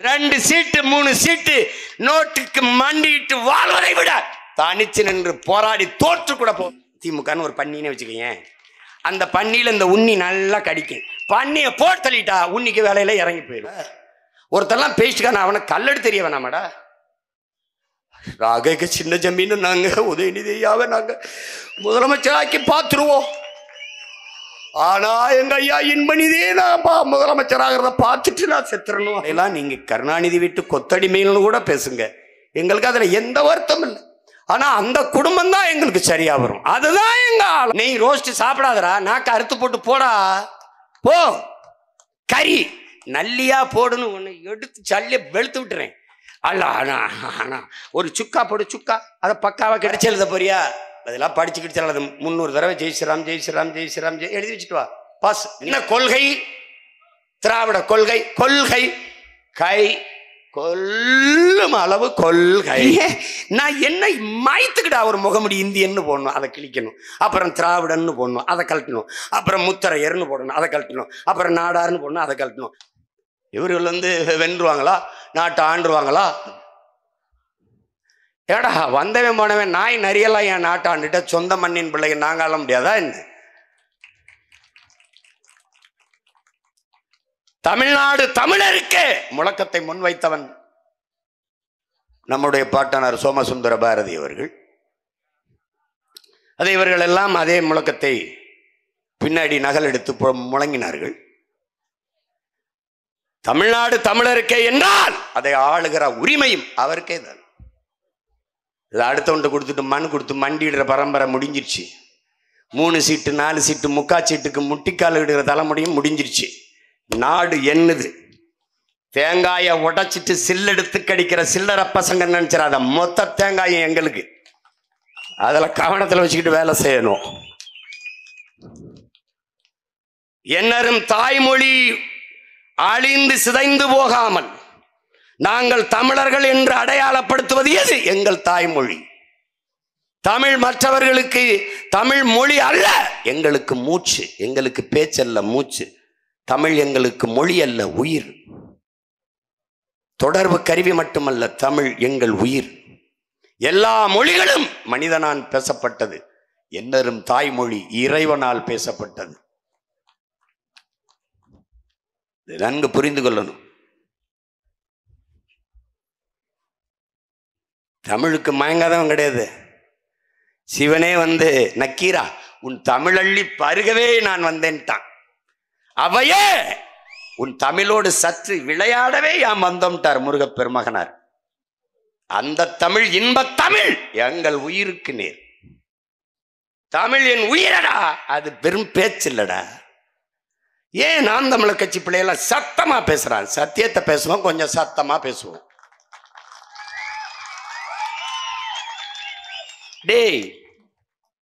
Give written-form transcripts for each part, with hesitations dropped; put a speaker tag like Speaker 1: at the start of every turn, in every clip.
Speaker 1: 2 சீட்டு 3 சீட்டு நோட்டுக்கு மண்டிட்டு வாழ்வதை விட தனிச்சு நின்று போராடி தோற்று கூட போ. திமுகன்னு ஒரு பன்னின்னு வச்சுக்கோங்க, அந்த பன்னியில இந்த உண்ணி நல்லா கடிக்கும். பன்னியை போட்டு தள்ளிட்டா உன்னிக்கு வேலையில இறங்கி போயிடும். ஒருத்தெல்லாம் பேசிட்டுக்கான அவனை கல்லெடு தெரிய வேணாமாடா. ராக சின்ன ஜமீன் நாங்க உதயநிதியாவை நாங்க முதலமைச்சராக்கி பார்த்துருவோம். ஆனா எங்க ஐயா இன்பநிதியே நான் முதலமைச்சராகிறத பார்த்துட்டு நான் செத்துறணும். அதெல்லாம் நீங்க கருணாநிதி வீட்டு கொத்தடிமைன்னு கூட பேசுங்க, எங்களுக்கு அதுல எந்த வருத்தம் இல்லை. ஆனா அந்த குடும்பம் தான் எங்களுக்கு சரியா வரும். அதுதான் எங்க ஆள். நீ ரோஸ்ட் சாப்பிடாதடா, நாக்க அறுத்து போட்டு போடா, போ கறி நல்லியா போடுன்னு ஒன்று எடுத்து சல்லிய வெளுத்து விட்டுறேன். அல்ல ஆனா ஒரு சுக்கா போடு, சுக்கா அதை பக்காவா கிடைச்சி எழுத போறியா? அதெல்லாம் படிச்சு கிடிச்சால் 300 தடவை ஜெய் ஸ்ரீராம் ஜெய் ஸ்ரீராம் ஜெய் ஸ்ரீராம் ஜெய் எழுதி வச்சுட்டு வா பாஸ். என்ன கொள்கை? திராவிட கொள்கை. கொள்கை கை கொல்லும் அளவு கொள்கை. நான் என்ன மாய்த்துக்கிட்டா ஒரு முகமுடி இந்தியன்னு போடணும், அதை கிழிக்கணும். அப்புறம் திராவிடன்னு போடணும், அதை கழட்டணும். அப்புறம் முத்தரையர்னு போடணும், அதை கழட்டணும். அப்புறம் நாடார்னு போடணும், அதை கழட்டணும். இவர்கள் வென்றுவாங்களா? நாட்டை ஆண்டுருவாங்களா? ஏடா வந்தவன் போனவன் நாய் நரியெல்லாம் என் நாட்டை ஆண்டுட்ட சொந்த மண்ணின் பிள்ளைங்க நாங்க ஆள முடியாதா என்ன? தமிழ்நாடு தமிழருக்கு முழக்கத்தை முன்வைத்தவன் நம்முடைய பாட்டனார் சோமசுந்தர பாரதி அவர்கள். அதை இவர்கள் எல்லாம் அதே முழக்கத்தை பின்னாடி நகல் எடுத்து முழங்கினார்கள். தமிழ்நாடு தமிழருக்கே என்றால் அதை ஆளுகிற உரிமையும் அவருக்கே தான். இதை அடுத்தவன்ட்டு கொடுத்துட்டு மனு கொடுத்து மண்டிடுற பரம்பரை முடிஞ்சிருச்சு. 3 சீட்டு 4 சீட்டு முக்கா சீட்டுக்கு முட்டிக்கால் இடுகிற தலைமுடியும் முடிஞ்சிருச்சு. நாடு என்னது? தேங்காயை உடைச்சிட்டு சில்லெடுத்து கடிக்கிற சில்லற பசங்க நினைச்சிடாத, மொத்த தேங்காயும் எங்களுக்கு. அதில் கவனத்தில் வச்சுக்கிட்டு வேலை செய்யணும். என்னரும் தாய்மொழி அழிந்து சிதைந்து போகாமல் நாங்கள் தமிழர்கள் என்று அடையாளப்படுத்துவது எது? எங்கள் தாய்மொழி. தமிழ் மற்றவர்களுக்கு தமிழ் மொழி அல்ல, எங்களுக்கு மூச்சு. எங்களுக்கு பேச்சல்ல, மூச்சு. தமிழ் எங்களுக்கு மொழி அல்ல, உயிர். தொடர்பு கருவி மட்டுமல்ல, தமிழ் எங்கள் உயிர். எல்லா மொழிகளும் மனிதனால் பேசப்பட்டது. என்னரும் தாய்மொழி இறைவனால் பேசப்பட்டது. நன்கு புரிந்து கொள்ளணும். தமிழுக்கு மயங்காதவன் கிடையாது. சிவனே நக்கீரா உன் தமிழள்ளி பருகவே நான் வந்தேன்ட்டான். அவையே உன் தமிழோடு சற்று விளையாடவே யாம் வந்தோம்ட்டார் முருகப்பெருமகனார். அந்த தமிழ் இன்பத் தமிழ் எங்கள் உயிருக்கு நேர். தமிழ் என் உயிரடா, அது பெரும் பேச்சு இல்லடா. ஏன் நாம் தமிழர் கட்சி பிள்ளையெல்லாம் சத்தமா பேசுறான்? சத்தியத்தை பேசுவோம், கொஞ்சம் சத்தமா பேசுவோம். டேய்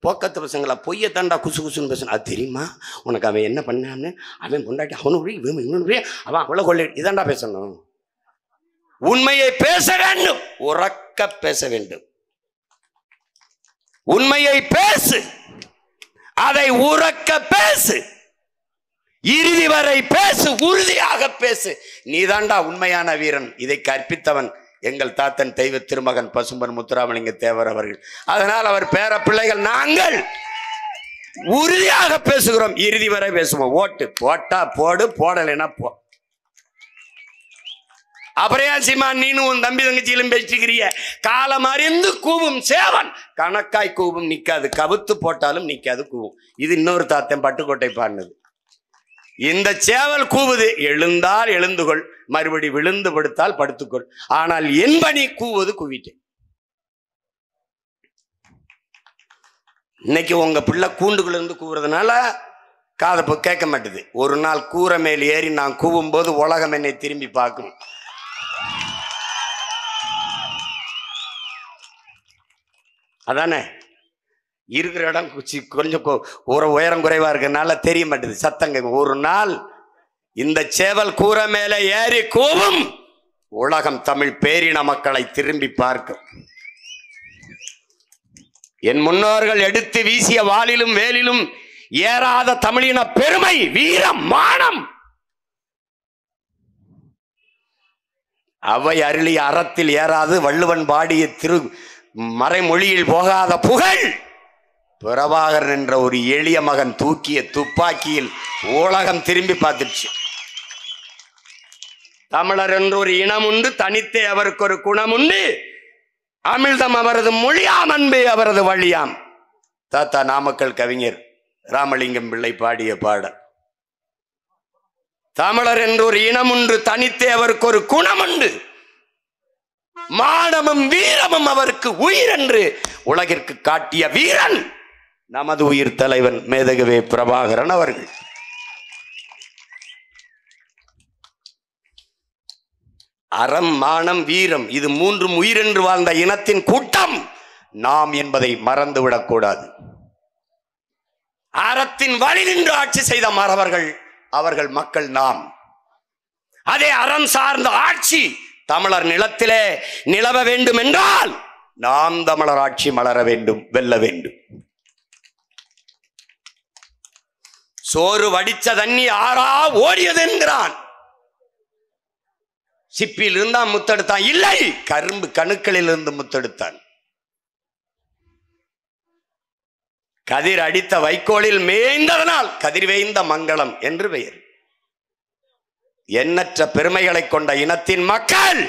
Speaker 1: போக்கத்து பசங்களா, பொய்ய தாண்டா குசு குசுன்னு பேசணும். அது தெரியுமா உனக்கு? அவன் என்ன பண்ணான்னு, அவன் பொண்டாட்டி அவனுடைய அவன் அவ்வளோ கொள்ளை, இதாண்டா பேசணும். உண்மையை பேச வேண்டும், உறக்க பேச வேண்டும். உண்மையை பேசு, அதை உறக்க பேசு, இறுதி வரை பேசு, உறுதியாக பேசு. நீதாண்டா உண்மையான வீரன். இதை கற்பித்தவன் எங்கள் தாத்தன் தெய்வ திருமகன் பசும்பன் முத்துராமலிங்க தேவர் அவர்கள். அதனால் அவர் பேர பிள்ளைகள் நாங்கள் உறுதியாக பேசுகிறோம், இறுதி வரை பேசுவோம். ஓட்டு போட்டா போடு, போடலைன்னா போ. அப்புறம் சீமா நீனும் உன் தம்பி தங்கச்சியிலும் பேசிக்கிறிய. காலம் அறிந்து கூவும் சேவன் கணக்காய் கூவும் நிக்காது, கவுத்து போட்டாலும் நிக்காது கூவும். இது இன்னொரு தாத்தன் பட்டுக்கோட்டை பாடினது. இந்த சேவல் கூவுது, எழுந்தால் எழுந்துகொள், மறுபடி விழுந்து படுத்தால் படுத்துக்கொள், ஆனால் என்பனி கூவது கூவிட்டேன். இன்னைக்கு உங்க பிள்ளை கூண்டுக்குள்ள இருந்து கூவுறதுனால காதை கேட்க மாட்டேது. ஒரு நாள் கூரை மேல் ஏறி நான் கூவும் போது உலகம் என்னை திரும்பி பார்க்கும். அதானே இருக்கிற இடம் கொஞ்சம் உயரம் குறைவா இருக்கனால தெரிய மாட்டேது சத்தங்க. ஒரு நாள் இந்த சேவல் கூரை மேல ஏறி கூவும், உலகம் தமிழ் பேரின மக்களை திரும்பி பார்க்கும். என் முன்னோர்கள் எடுத்து வீசிய வாளிலும் வேலிலும் ஏறாத தமிழின பெருமை, வீரம், மானம் அவை அருளிய அறத்தில் ஏறாது வள்ளுவன் பாடிய திரு மறைமொழியில் போகாத புகழ் பிரபாகரன் என்ற ஒரு எளிய மகன் தூக்கிய துப்பாக்கியில் உலகம் திரும்பி பார்த்துச்சு. தமிழர் என்று ஒரு இனம் உண்டு, தனித்தே அவருக்கு ஒரு குணம் உண்டு, அமிழ்தம் அவரது மொழியாம், அன்பே அவரது வழியாம். தாத்தா நாமக்கல் கவிஞர் ராமலிங்கம் பிள்ளை பாடிய பாடல். தமிழர் என்று ஒரு இனம் உண்டு, தனித்தே அவருக்கு ஒரு குணம் உண்டு, மானமும் வீரமும் அவருக்கு உயிர் என்று உலகிற்கு காட்டிய வீரன் நமது உயிர் தலைவன் மேதகவே பிரபாகரன் அவர்கள். அறம், மானம், வீரம், இது மூன்றும் உயிரென்று வாழ்ந்த இனத்தின் கூட்டம் நாம் என்பதை மறந்துவிடக் கூடாது. அறத்தின் வழி நின்று ஆட்சி செய்த மறவர்கள் அவர்கள் மக்கள் நாம். அதே அறம் சார்ந்த ஆட்சி தமிழர் நிலத்திலே நிலவ வேண்டும் என்றால் நாம் தமிழர் ஆட்சி மலர வேண்டும், வெல்ல வேண்டும். சோறு வடிச்ச தண்ணி ஆறா ஓடியது என்கிறான். சிப்பியில் இருந்தான் முத்தெடுத்தான், இல்லை, கரும்பு கணுக்களில் இருந்து முத்தெடுத்தான். கதிர் அடித்த வைக்கோலில் மேய்ந்ததனால் கதிர் வேய்ந்த மங்களம் என்று பெயர். எண்ணற்ற பெருமைகளை கொண்ட இனத்தின் மக்கள்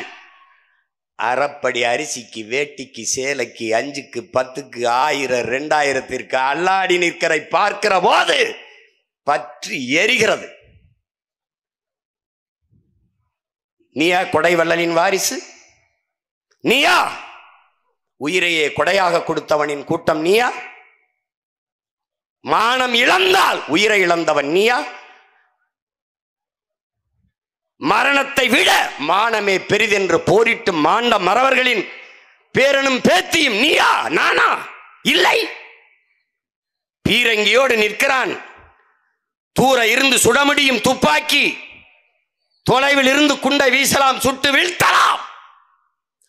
Speaker 1: அறப்படி அரிசிக்கு, வேட்டிக்கு, சேலைக்கு, 5க்கு, 10க்கு, 1000, 2000 அல்லாடி நிற்கரை பார்க்கிற போது பற்றி எரிகிறது. நீயா கொடை வள்ளலின் வாரிசு? நீயா உயிரையே கொடையாக கொடுத்தவனின் கூட்டம்? நீயா மானம் இழந்தால் உயிரை இழந்தவன்? நீயா மரணத்தை விட மானமே பெரிதென்று போரிட்டு மாண்ட மறவர்களின் பேரனும் பேத்தியும்? நீயா நானா? இல்லை. பீரங்கியோடு நிற்கிறான். தூர இருந்து சுட முடியும் துப்பாக்கி, தொலைவில் இருந்து குண்டை வீசலாம், சுட்டு வீழ்த்தலாம்.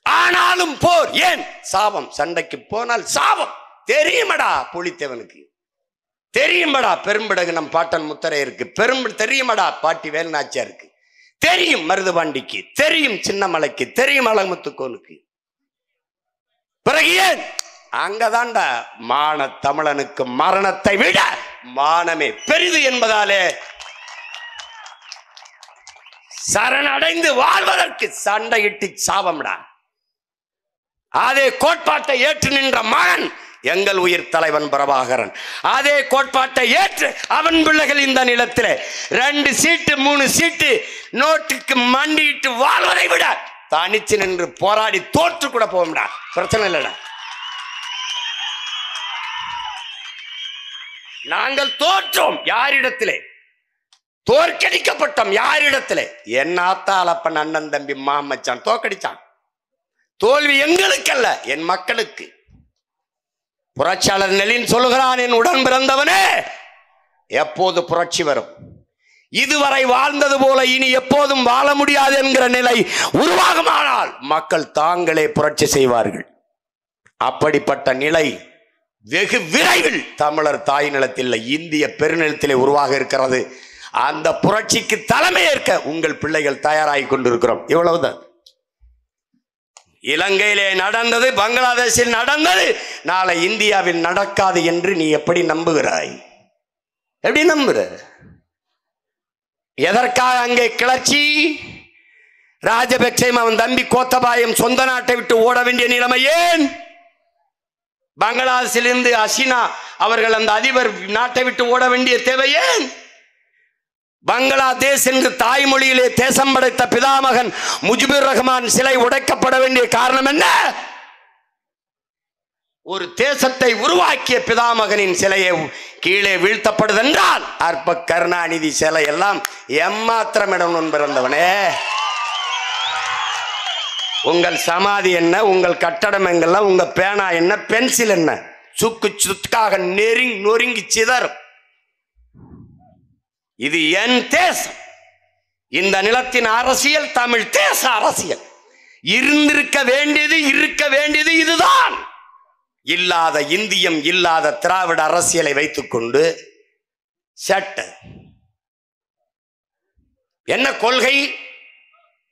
Speaker 1: ஆனாலும் போர் ஏன்? சாபம். சண்டைக்கு போனால் சாபம். தெரியுமடா புலித்தேவனுக்கு, தெரியுமடா பெரும்படகு நம் பாட்டன் முத்தரையருக்கு, தெரியுமடா பாட்டி வேலுநாச்சியாருக்கு, தெரியும் மருதுபாண்டிக்கு, தெரியும் சின்னமலைக்கு, தெரியும் அழகுமுத்துக்கோனுக்கு. பிறகு ஏன்? அங்கதான்டா மான தமிழனுக்கு மரணத்தை விட மானமே பெரிது என்பதாலே சரணடைந்து வாழ்வதற்கு சண்டையிட்டு சாபம்டா. அதே கோட்பாட்டை ஏற்று நின்ற மகன் எங்கள் உயிர் தலைவன் பிரபாகரன். அதே கோட்பாட்டை ஏற்று அவன் பிள்ளைகள் இந்த நிலத்தில் 2 சீட்டு 3 சீட்டு நோட்டுக்கு மண்டிட்டு வாழ்வதை விட தனிச்சு நின்று போராடி தோற்று கூட போகும்டா, பிரச்சனை இல்லடா. நாங்கள் தோற்றோம் யாரிடத்திலே? தோற்கடிக்கப்பட்டோம் யாரிடத்திலே? என் ஆத்தாளப்பன், அண்ணன், தம்பி, மாமச்சான் தோற்கடிச்சான். தோல்வி எங்களுக்கல்ல, என் மக்களுக்கு. புரட்சியாளர் லெனின் சொல்லுகிறான், என் உடன் பிறந்தவனே, எப்போது புரட்சி வரும்? இதுவரை வாழ்ந்தது போல இனி எப்போதும் வாழ முடியாது என்கிற நிலை உருவாகுமானால் மக்கள் தாங்களே புரட்சி செய்வார்கள். அப்படிப்பட்ட நிலை வெகு விரைவில் தமிழர் தாய் நிலத்தில், இந்திய பெருநிலத்திலே உருவாக இருக்கிறது. அந்த புரட்சிக்கு தலைமை ஏற்க உங்கள் பிள்ளைகள் தயாராகி கொண்டிருக்கிறோம். இவ்வளவுதான். இலங்கையிலே நடந்தது, பங்களாதேஷில் நடந்தது, நாளை இந்தியாவில் நடக்காது என்று நீ எப்படி நம்புகிறாய்? எப்படி நம்புற? எதற்காக அங்கே கிளர்ச்சி? ராஜபக்சே அவன் தம்பி கோத்தபாயம் சொந்த நாட்டை விட்டு ஓட வேண்டிய நிலைமை ஏன்? பங்களாதேஷிலிருந்து ஹசீனா அவர்கள் அந்த அதிபர் நாட்டை விட்டு ஓட வேண்டிய தேவை ஏன்? பங்களாதேஷ் என்று தாய்மொழியிலே தேசம் படைத்த பிதாமகன் முஜிபுர் ரஹ்மான் சிலை உடைக்கப்பட வேண்டிய காரணம் என்ன? ஒரு தேசத்தை உருவாக்கிய பிதாமகனின் சிலையை கீழே வீழ்த்தப்படுதென்றால் அற்ப கருணாநிதி சிலை எல்லாம் எம்மாத்திரமிடம் பிறந்தவனே. உங்கள் சமாதி என்ன, உங்கள் கட்டடம் எங்கெல்லாம், உங்க பேனா என்ன, பென்சில் என்ன, சுக்கு சுக்காக நொறுங்கி சிதறும். இது என் தேசம். இந்த நிலத்தின் அரசியல் தமிழ் தேச அரசியல். இருந்திருக்க வேண்டியது, இருக்க வேண்டியது இதுதான். இல்லாத இந்தியம், இல்லாத திராவிட அரசியலை வைத்துக் கொண்டு சட்ட என்ன கொள்கை?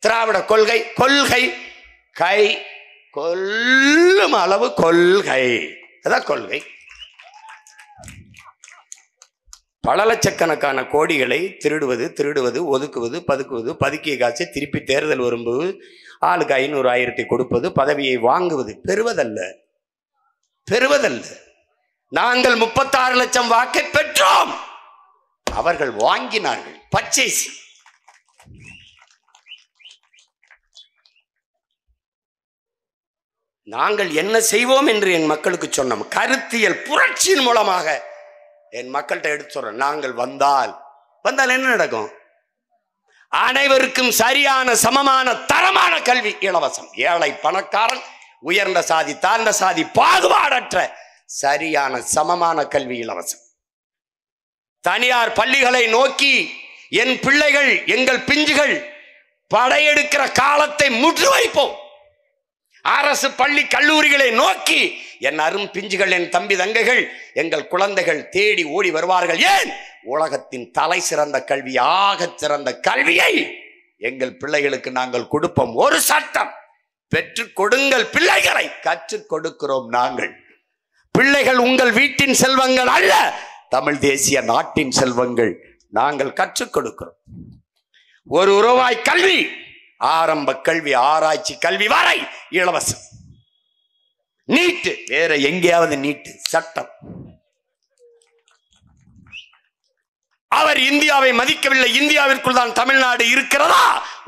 Speaker 1: திராவிட கொள்கை, கொள்கை கை கொல்லும் அளவு கொள்கை, அதான் கொள்கை. பல லட்சக்கணக்கான கோடிகளை திருடுவது, ஒதுக்குவது, பதுக்கிய காசை திருப்பி தேர்தல் வரும்போது ஆளுக்கு 500 1000 கொடுப்பது, பதவியை வாங்குவது, பெறுவதல்ல. நாங்கள் 36 லட்சம் வாக்கை பெற்றோம், அவர்கள் வாங்கினார்கள். பர்ச்சேஸ். நாங்கள் என்ன செய்வோம் என்று என் மக்களுக்கு சொன்னோம். கருத்தியல் புரட்சியின் மூலமாக என் மக்கள்கிட்ட எடுத்து சொல்றேன். நாங்கள் வந்தால் என்ன நடக்கும்? அனைவருக்கும் சரியான சமமான தரமான கல்வி இலவசம். ஏழை பணக்காரன், உயர்ந்த சாதி தாழ்ந்த சாதி பாகுபாடற்ற சரியான சமமான கல்வி இலவசம். தனியார் பள்ளிகளை நோக்கி என் பிள்ளைகள், எங்கள் பிஞ்சுகள் படையெடுக்கிற காலத்தை முற்று வைப்போம். அரசு பள்ளி கல்லூரிகளை நோக்கி என் அரும் பிஞ்சுகள், என் தம்பி தங்கைகள், எங்கள் குழந்தைகள் தேடி ஓடி வருவார்கள். ஏன்? உலகத்தின் தலை சிறந்த கல்வி, ஆகச் சிறந்த கல்வியை எங்கள் பிள்ளைகளுக்கு நாங்கள் கொடுப்போம். ஒரு சட்டம், பெற்றுக் கொடுங்கள் பிள்ளைகளை. கற்றுக் கொடுக்கிறோம் நாங்கள். பிள்ளைகள் உங்கள் வீட்டின் செல்வங்கள் அல்ல, தமிழ் தேசிய நாட்டின் செல்வங்கள். நாங்கள் கற்றுக் கொடுக்கிறோம். ₹1 கல்வி, ஆரம்ப கல்வி, ஆராய்ச்சி கல்வி வரை இலவசம். நீட்டு வேற எங்கேயாவது நீட்டு சட்டம். அவர் இந்தியாவை மதிக்கவில்லை. இந்தியாவிற்குள் தான் தமிழ்நாடு இருக்கிறதா?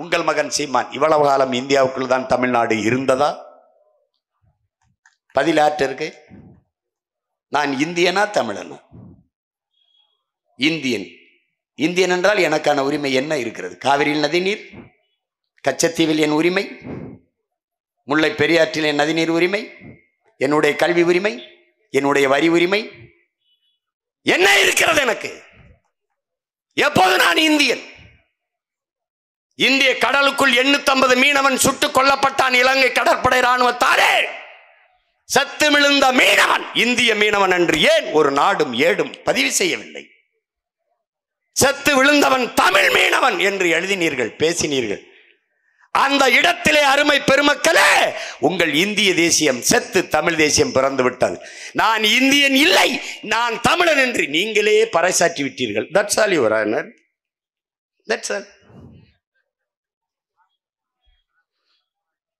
Speaker 1: உங்கள் மகன் சீமான், இவ்வளவு காலம் இந்தியாவுக்குள் தான் தமிழ்நாடு இருந்ததா? பதிலாற்று இருக்கு. நான் இந்தியனா தமிழனா? இந்தியன். இந்தியன் என்றால் எனக்கான உரிமை என்ன இருக்கிறது? காவிரியில் நதிநீர், கச்சத்தீவில் என் உரிமை, முல்லை பெரியாற்றில் என் நதிநீர் உரிமை, என்னுடைய கல்வி உரிமை, என்னுடைய வரி உரிமை என்ன இருக்கிறது எனக்கு? எப்போது நான் இந்தியன்? இந்திய கடலுக்குள் 850 மீனவன் சுட்டுக் கொல்லப்பட்டான் இலங்கை கடற்படை ராணுவத்தாரே. சத்து விழுந்த மீனவன் இந்திய மீனவன் என்று ஏன் ஒரு நாடும் ஏடும் பதிவு செய்யவில்லை? செத்து விழுந்தவன் தமிழ் மீனவன் என்று எழுதினீர்கள், பேசினீர்கள். அந்த இடத்திலே அருமை பெருமக்களே, உங்கள் இந்திய தேசியம் செத்து தமிழ் தேசியம் பிறந்து விட்டது. நான் இந்தியன் இல்லை, நான் தமிழன் என்று நீங்களே பறைசாற்றி விட்டீர்கள். That's all your honour. That's all.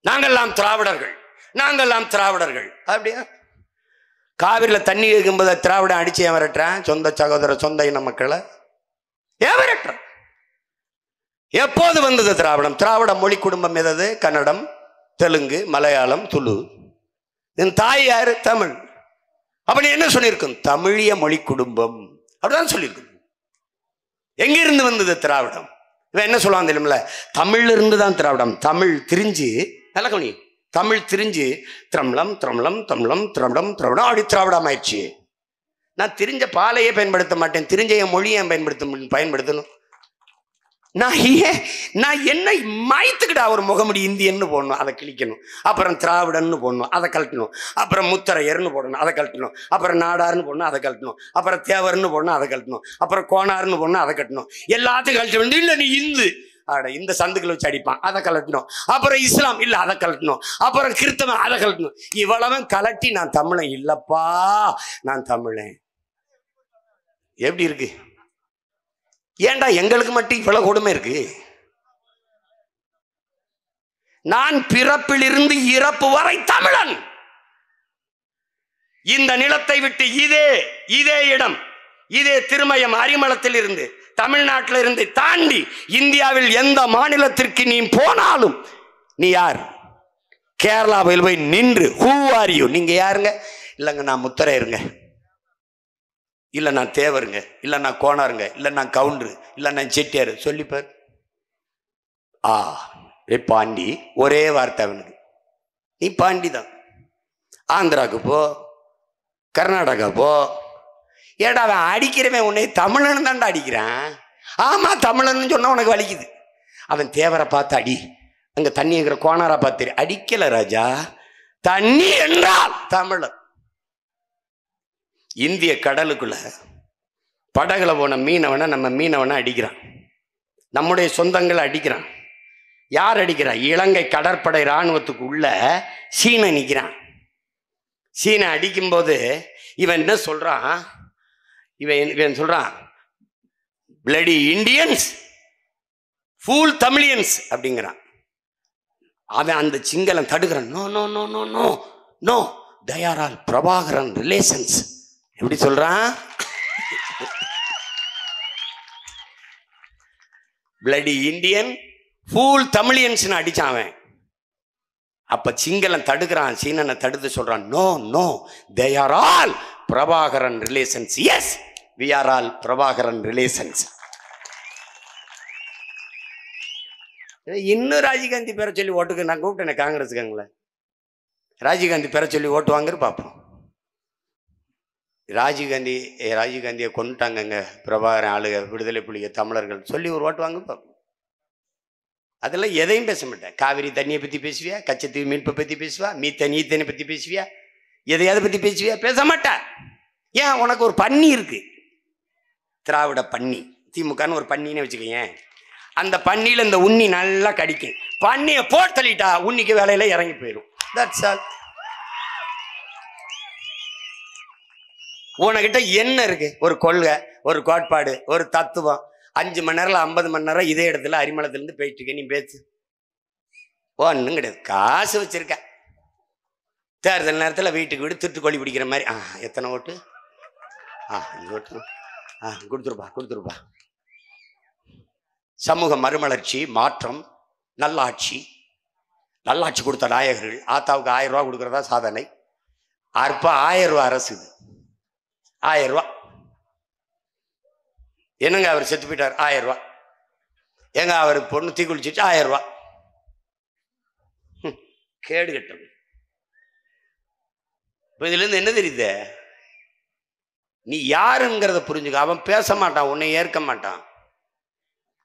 Speaker 1: நாங்கெல்லாம் திராவிடர்கள், நாங்கெல்லாம் திராவிடர்கள். அப்படியா? காவிரியில் தண்ணி இருக்கும்போது திராவிடம் அடிச்சு ஏன் விரட்டுறேன்? சொந்த சகோதர சொந்த இன மக்களை ஏன் விரட்டுறேன்? எப்போது வந்தது திராவிடம்? திராவிட மொழி குடும்பம் எது? கன்னடம், தெலுங்கு, மலையாளம், துளு. என் தாய் யாரு? தமிழ். அப்ப நீ என்ன சொல்லியிருக்கும்? தமிழிய மொழி குடும்பம் அப்படிதான் சொல்லியிருக்கும். எங்கிருந்து வந்தது திராவிடம்? இவன் என்ன சொல்லுவான் தெரியுமில்ல? தமிழ்ல இருந்து தான் திராவிடம். தமிழ் திரிஞ்சு, நல்ல கவனி, தமிழ் திரிஞ்சு திரம்ளம் திரம்ளம் தமிழம் திரவிடம் திரவிடம் அப்படி திராவிடம் ஆயிடுச்சு. நான் திரிஞ்ச பாலையே பயன்படுத்த மாட்டேன், திரிஞ்ச என் மொழியை பயன்படுத்தணும். நான் என்ன மாய்த்துக்கிட்டா ஒரு முகமுடி இந்தியன்னு போடணும், அதை கிழிக்கணும். அப்புறம் திராவிடன்னு போடணும், அதை கழட்டணும். அப்புறம் முத்தரையர்னு போடணும், அதை கழட்டணும். அப்புறம் நாடார்னு போடணும், அதை கழட்டணும். அப்புறம் தேவர்னு போடணும், அதை கழட்டணும். அப்புறம் கோணார்னு போடணும், அதை கட்டணும். எல்லாத்தையும் கழட்ட வேண்டிய. இல்லை நீ இந்து, இந்த சந்துக்களை வச்சு அடிப்பான், அதை கழட்டணும். அப்புறம் இஸ்லாம், இல்லை அதை கழட்டணும். அப்புறம் கிறிஸ்தவன், அதை கழட்டணும். இவ்வளவும் கலட்டி நான் தமிழன் இல்லப்பா, நான் தமிழன். எப்படி இருக்கு? ஏண்டா எங்களுக்கு மட்டும் இவ்வளவு கொடுமை இருக்கு? நான் பிறப்பிலிருந்து இறப்பு வரை தமிழன். இந்த நிலத்தை விட்டு இதே இடம், இதே திருமயம் அரிமளத்தில் இருந்து, தமிழ்நாட்டில் இருந்து தாண்டி இந்தியாவில் எந்த மாநிலத்திற்கு நீ போனாலும், நீ யார்? கேரளாவில் போய் நின்று ஹூ ஆர் யூ, நீங்க யாருங்க? இல்லைங்க நான் முத்தரையருங்க, இல்லை நான் தேவருங்க, இல்லை நான் கோணாருங்க, இல்லை நான் கவுண்டரு, இல்லை நான் செட்டியாரு சொல்லிப்பார். பாண்டி, ஒரே வார்த்தை அவனுக்கு, நீ பாண்டி தான். ஆந்திராவுக்கு போ, கர்நாடகா போ. ஏடா அவன் அடிக்கிறவன் உன்னை தமிழன் தான்டா அடிக்கிறான். ஆமா தமிழன்னு சொன்னா உனக்கு வலிக்குது. அவன் தேவரை பார்த்து அடி, அங்க தண்ணி இருக்கிற கோணாரா பார்த்து அடிக்கல ராஜா. தண்ணி என்றால் தமிழன். இந்திய கடலுக்குள்ள படகுல போன மீனவனை நம்ம மீனவனை அடிக்கிறான், நம்முடைய சொந்தங்களை அடிக்கிறான். யார் அடிக்கிறா? இலங்கை கடற்படை இராணுவத்துக்கு உள்ள சீனை நிற்கிறான். சீனை அடிக்கும்போது இவன் என்ன சொல்றான்? இவன் சொல்றான், பிளடி இண்டியன்ஸ், ஃபூல் தமிழியன்ஸ் அப்படிங்கிறான். அவன் அந்த சிங்களம் தடுக்கிறான். No no no no no no, they are all Prabhakaran relations. எப்படி சொல்றான்? பிளடி இண்டியன், ஃபூல் தமிழியன்ஸ் அடிச்சான் அவன். அப்ப சிங்களம் தடுக்கிறான், சீனனை தடுத்து சொல்றான், no no, they are all Prabhakaran relations. S, we are all Prabhakaran relations. இன்னும் ராஜீவ்காந்தி பேரை சொல்லி ஓட்டுக்கு நான் கூப்பிட்டேன் காங்கிரஸுக்காங்களே. ராஜீவ்காந்தி பேரை சொல்லி ஓட்டு வாங்குற பார்ப்போம். ராஜீவ்காந்தியை கொண்டுட்டாங்கங்க பிரபாகரன் ஆளுக, விடுதலை புலிக, தமிழர்கள் சொல்லி ஒரு ஓட்டு வாங்க பார்ப்போம். அதெல்லாம் எதையும் பேச மாட்டேன். காவிரி தண்ணியை பற்றி பேசுவியா? கச்சத்தீவு மீட்பை பற்றி பேசுவா? ஈத்தனை பற்றி பேசுவியா? எதையாவது பற்றி பேசுவியா? பேச மாட்டேன். ஏன்? உனக்கு ஒரு பன்னி இருக்கு, திராவிட பன்னி. திமுகன்னு ஒரு பன்னின்னு வச்சுக்கோங்க. அந்த பன்னியில் இந்த உண்ணி நல்லா கடிக்கும். பன்னியை போட்டு தள்ளிட்டா உண்ணிக்கு வேலையில இறங்கி போயிடும். That's all. உனக்கிட்ட என்ன இருக்கு? ஒரு கொள்கை, ஒரு கோட்பாடு, ஒரு தத்துவம். 5 மணி நேரம் 50 மணி நேரம் இதே இடத்துல அரிமளத்திலிருந்து போயிட்டு இருக்க. நீ பேசு, ஒன்றும் கிடையாது. காசு வச்சிருக்க, தேர்தல் நேரத்தில் வீட்டுக்கு வீடு திருட்டுக்கோழி பிடிக்கிற மாதிரி. எத்தனை ஓட்டு? ஓட்டு கொடுத்துருப்பா. சமூக மறுமலர்ச்சி, மாற்றம், நல்லாட்சி கொடுத்த நாயகர்கள். ஆத்தாவுக்கு 1000 ரூபா கொடுக்குறதா சாதனை. அற்ப 1000 ரூபா அரசு. 1000 ரூபா என்னங்க? அவர் செத்து போயிட்டார், 1000 ரூபா. எங்க அவர் பொண்ணு தீக்குளிச்சிட்டு 1000 ரூபா. கேடு கட்டம். இதுல இருந்து என்ன தெரியுது? நீ யாருங்கிறத புரிஞ்சுக்க. அவன் பேச மாட்டான், உன்னை ஏற்க மாட்டான்.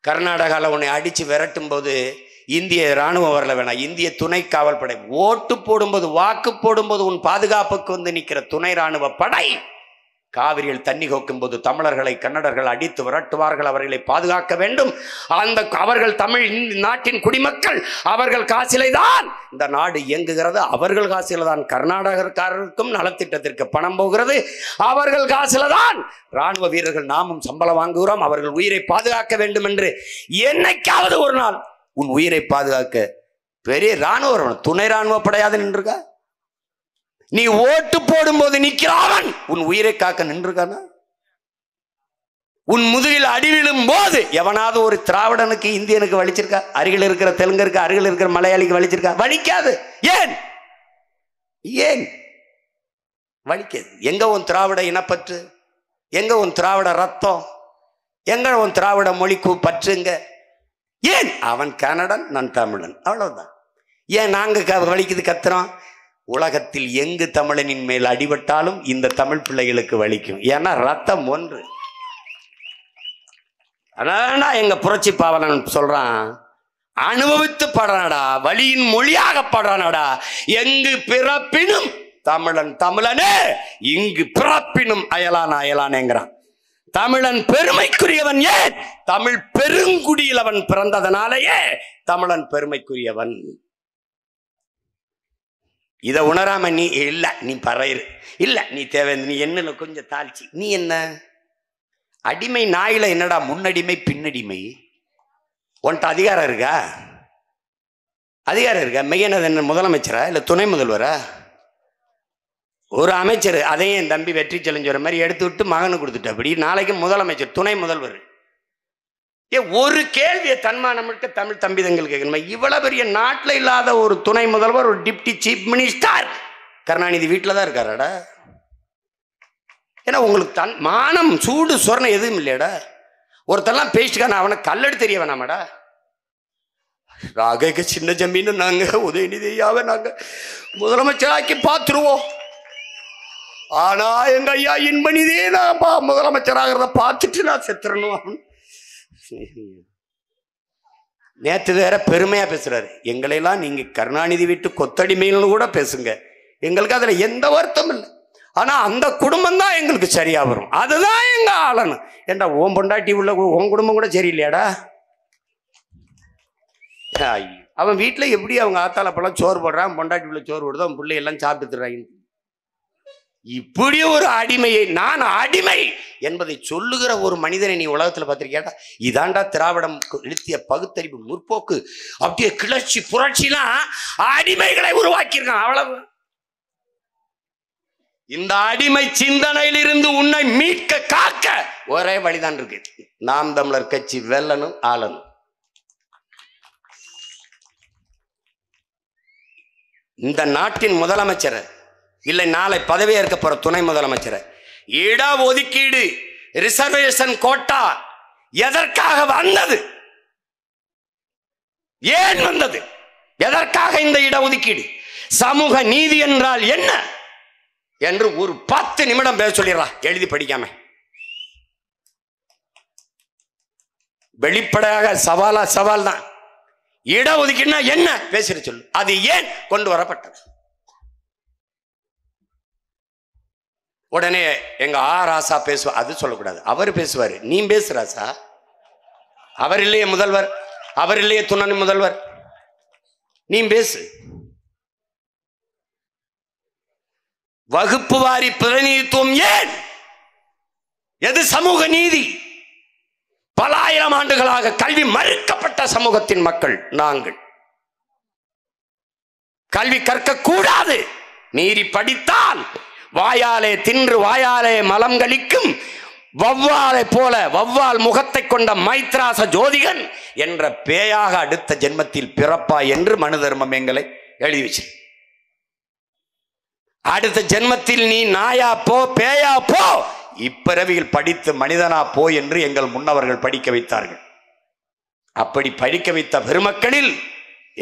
Speaker 1: கர்நாடகாவில் உன்னை அடித்து விரட்டும் போது இந்திய இராணுவம் வரல வேணாம், இந்திய துணை காவல் படை. ஓட்டு போடும்போது, வாக்கு போடும்போது உன் பாதுகாப்புக்கு வந்து நிற்கிற துணை இராணுவ படை. காவிரியில் தண்ணி கோக்கும் போது தமிழர்களை கன்னடர்கள் அடித்து விரட்டுவார்கள், அவர்களை பாதுகாக்க வேண்டும். அவர்கள் தமிழ் நாட்டின் குடிமக்கள், அவர்கள் காசிலே தான் இந்த நாடு இயங்குகிறது. அவர்கள் காசில தான் கர்நாடகக்காரருக்கும் நலத்திட்டத்திற்கு பணம் போகிறது. அவர்கள் காசில தான் இராணுவ வீரர்கள் நாமும் சம்பளம் வாங்குகிறோம். அவர்கள் உயிரை பாதுகாக்க வேண்டும் என்று என்னைக்காவது ஒரு நாள் உன் உயிரை பாதுகாக்க பெரிய இராணுவ துணை இராணுவ படையாது நின்றுக்கா? நீ ஓட்டு போடும்போது நிற்கிறான், உன் உயிரை காக்க நின்றுக்கானா? உன் முதுகில் அடிவிழும் போது எவனாவது ஒரு திராவிடனுக்கு, இந்தியனுக்கு வலிச்சிருக்கா? அருகில் இருக்கிற தெலுங்கருக்கு, அருகில் இருக்கிற மலையாளிக்கு வலிச்சிருக்கா? வலிக்காது. ஏன் வலிக்காது? எங்க உன் திராவிட இனப்பற்று? எங்க உன் திராவிட ரத்தம்? எங்க உன் திராவிட மொழி பற்றுங்க? ஏன்? அவன் கன்னடன், நான் தமிழன், அவ்வளவுதான். ஏன் நாங்க வலிக்குது கத்துறோம்? உலகத்தில் எங்கு தமிழனின் மேல் அடிபட்டாலும் இந்த தமிழ் பிள்ளைகளுக்கு வலிக்கும். ஏன்னா ரத்தம் ஒன்று. ஆனா எங்க புரட்சி பாவலன் சொல்றான், அனுபவித்து படனடா, வலியின் மொழியாக படனடா. எங்கு பிறப்பினும் தமிழன் தமிழனே, இங்கு பிறப்பினும் அயலான் அயலானேங்கிறான். தமிழன் பெருமைக்குரியவன். ஏன்? தமிழ் பெருங்குடியில் அவன் பிறந்ததனாலேயே தமிழன் பெருமைக்குரியவன். இதை உணராம நீ இல்ல, நீ பறையிரு, இல்ல நீ தேவை, நீ என்ன கொஞ்சம் தாழ்ச்சி, நீ என்ன அடிமை நாயில என்னடா முன்னடிமை பின்னடிமை? உன்ட்ட அதிகாரம் இருக்கா? அதிகாரம் இருக்கா? மெய்யனது என்ன முதலமைச்சரா இல்ல துணை முதல்வரா? ஒரு அமைச்சர் அதையும் என் தம்பி வெற்றி செலஞ்சோர மாதிரி எடுத்து விட்டு மகனு கொடுத்துட்டு அப்படி நாளைக்கு முதலமைச்சர், துணை முதல்வர். ஒரு கேள்வியை தன்மானம் இருக்க தமிழ் தம்பிதங்கள் கேட்கணுமா? இவ்வளவு பெரிய நாட்டில் இல்லாத ஒரு துணை முதல்வர், ஒரு டிப்டி சீஃப் மினிஸ்டர் கருணாநிதி வீட்டில் தான் இருக்காராடா. ஏன்னா உங்களுக்கு மானம், சூடு, சொர்ணம் எதுவும் இல்லையாடா? ஒருத்தெல்லாம் பேசிட்டுக்கான அவனை கல்லெடு தெரிய வேணாமாடா? ராக சின்ன ஜமீன் நாங்க உதயநிதியாவை நாங்க முதலமைச்சராக்கி பார்த்துருவோம். ஆனா எங்க ஐயா இன்பனிதே நான் முதலமைச்சராகிறத பார்த்துட்டு நான் செத்துறணும். நேற்று வேற பெருமையா பேசுறாரு, எங்களையெல்லாம் நீங்க கருணாநிதி வீட்டு கொத்தடிமைன்னு கூட பேசுங்க, எங்களுக்கு அதுல எந்த வருத்தம் இல்லை. ஆனா அந்த குடும்பம் தான் எங்களுக்கு சரியா வரும், அதுதான் எங்க ஆளணும். ஏண்டா உன் பொண்டாட்டி உள்ள உன் குடும்பம் கூட சரியில்லையாடா? அவன் வீட்டுல எப்படி அவங்க ஆத்தால பழம் சோறு போடுறான், பொண்டாட்டி உள்ள சோறு போடுறது, அவன் பிள்ளை எல்லாம் சாப்பிட்டுறாங்க. இப்படி ஒரு அடிமையை, நான் அடிமை என்பதை சொல்லுகிற ஒரு மனிதனை நீ உலகத்துல பார்த்திருக்கியாடா? இதாண்டா திராவிடம் எழுத்திய பகுத்தறிவு முற்போக்கு. அப்படியே கிளர்ச்சி புரட்சிலாம் அடிமைகளை உருவாக்கியிருக்கான். அவ்வளவு. இந்த அடிமை சிந்தனையில் இருந்து உன்னை மீட்க காக்க ஒரே வழிதான் இருக்கு. நாம் தமிழர் கட்சி வெல்லணும், ஆளணும். இந்த நாட்டின் முதலமைச்சர் இல்லை நாளை பதவியேற்க போற துணை முதலமைச்சர், இட ஒதுக்கீடு ரிசர்வேஷன் கோட்டா எதற்காக வந்தது? ஏன் வந்தது? எதற்காக இந்த இட ஒதுக்கீடு? சமூக நீதி என்றால் என்ன என்று ஒரு 10 நிமிடம் பேச சொல்லிடலாம், எழுதி படிக்காம. வெளிப்படையாக சவால் தான். இட ஒதுக்கீடுனா என்ன பேசிட சொல்லு. அது ஏன் கொண்டு வரப்பட்டது? உடனே எங்க ராசா பேசுவார். அது சொல்லக்கூடாது, அவர் பேசுவாரு. நீ பேசுறாசா? அவர் இல்லையே முதல்வர், அவர் இல்லையே துணை முதல்வர், நீ பேசு. வகுப்பு வாரி பிரதிநிதித்துவம் ஏன்? எது சமூக நீதி? பல ஆயிரம் ஆண்டுகளாக கல்வி மறுக்கப்பட்ட சமூகத்தின் மக்கள் நாங்கள். கல்வி கற்க கூடாது. மீறி படித்தால் வாயாலே தின்று வாயாலே மலம் கழிக்கும் வவ்வாலை போல வவ்வால் முகத்தை கொண்ட மைத்ராச ஜோதிகன் என்ற பேயாக அடுத்த ஜென்மத்தில் பிறப்பா என்று மனு தர்மம் எங்களை எழுதி வச்சு, அடுத்த ஜென்மத்தில் நீ நாயா போ பேயா போ, இப்பிறவியில் படித்து மனிதனா போ என்று எங்கள் முன்னவர்கள் படிக்க வைத்தார்கள். அப்படி படிக்க வைத்த பெருமக்களில்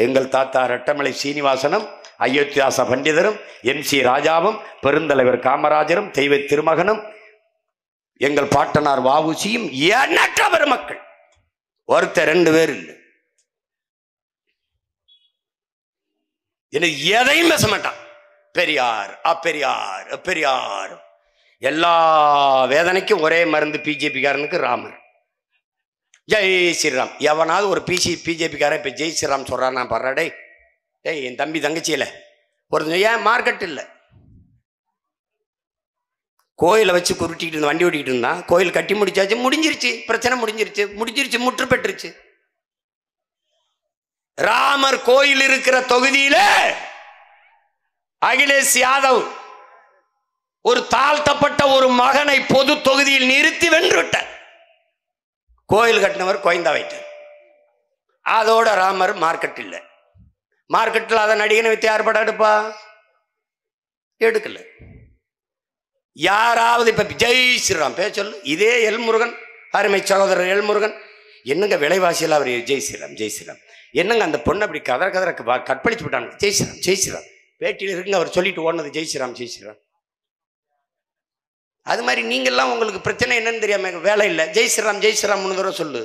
Speaker 1: எங்கள் தாத்தா ரெட்டமலை சீனிவாசனும், அயோத்தியாச பண்டிதரும், MC ராஜாவும், பெருந்தலைவர் காமராஜரும், தெய்வ திருமகனும், எங்கள் பாட்டனார் வாவுசியும் எண்ணற்ற பெருமக்கள். ஒருத்தர் 2 பேர் இல்லை. எதையும் பேச மாட்டான். பெரியார் அப்பெரியார் பெரியார். எல்லா வேதனைக்கும் ஒரே மருந்து பிஜேபிக்காரனுக்கு ராமர். ஜெய் ஸ்ரீராம். எவனாவது ஒரு பிஜேபிக்காரன் இப்போ ஜெய் ஸ்ரீராம் சொல்கிறான், நான் படுறா டேய் டேய் என் தம்பி தங்கச்சியில் ஒருத்தன் ஏன் மார்க்கெட் இல்லை, கோயிலை வச்சு குருட்டிக்கிட்டு இருந்த வண்டி ஓட்டிக்கிட்டு இருந்தான், கோயில் கட்டி முடிச்சாச்சு, முடிஞ்சிருச்சு, பிரச்சனை முடிஞ்சிருச்சு, முற்று பெற்றுருச்சு. ராமர் கோயில் இருக்கிற தொகுதியில அகிலேஷ் யாதவ் ஒரு தாழ்த்தப்பட்ட ஒரு மகனை பொது தொகுதியில் நிறுத்தி வென்றுவிட்டார். கோயில் கட்டினவர் கோயந்தா வைத்தார். அதோட ராமர் மார்க்கெட் இல்லை. மார்க்கெட்டில் அதை நடிகனை வைத்து யார் படம் எடுப்பா? எடுக்கல. யாராவது இப்ப ஜெய் ஸ்ரீராம் பேச சொல்லு. இதே எல்முருகன், அருமை சகோதரர் எல்முருகன், என்னங்க விலைவாசியில் அவர் ஜெய் ஸ்ரீராம் ஜெய் ஸ்ரீராம், என்னங்க அந்த பொண்ணை அப்படி கதற கற்பழிச்சு விட்டாங்க, ஜெய் ஸ்ரீராம் ஜெய் ஸ்ரீராம் பேட்டியில் இருக்குங்க, அவர் சொல்லிட்டு ஓடுனது ஜெய் ஸ்ரீராம் ஜெய் ஸ்ரீராம். அது மாதிரி நீங்கள்லாம் உங்களுக்கு பிரச்சனை என்னன்னு தெரியாம வேலை இல்லை, ஜெய் ஸ்ரீராம் ஜெய் ஸ்ரீராம் 3 தடவை சொல்லு.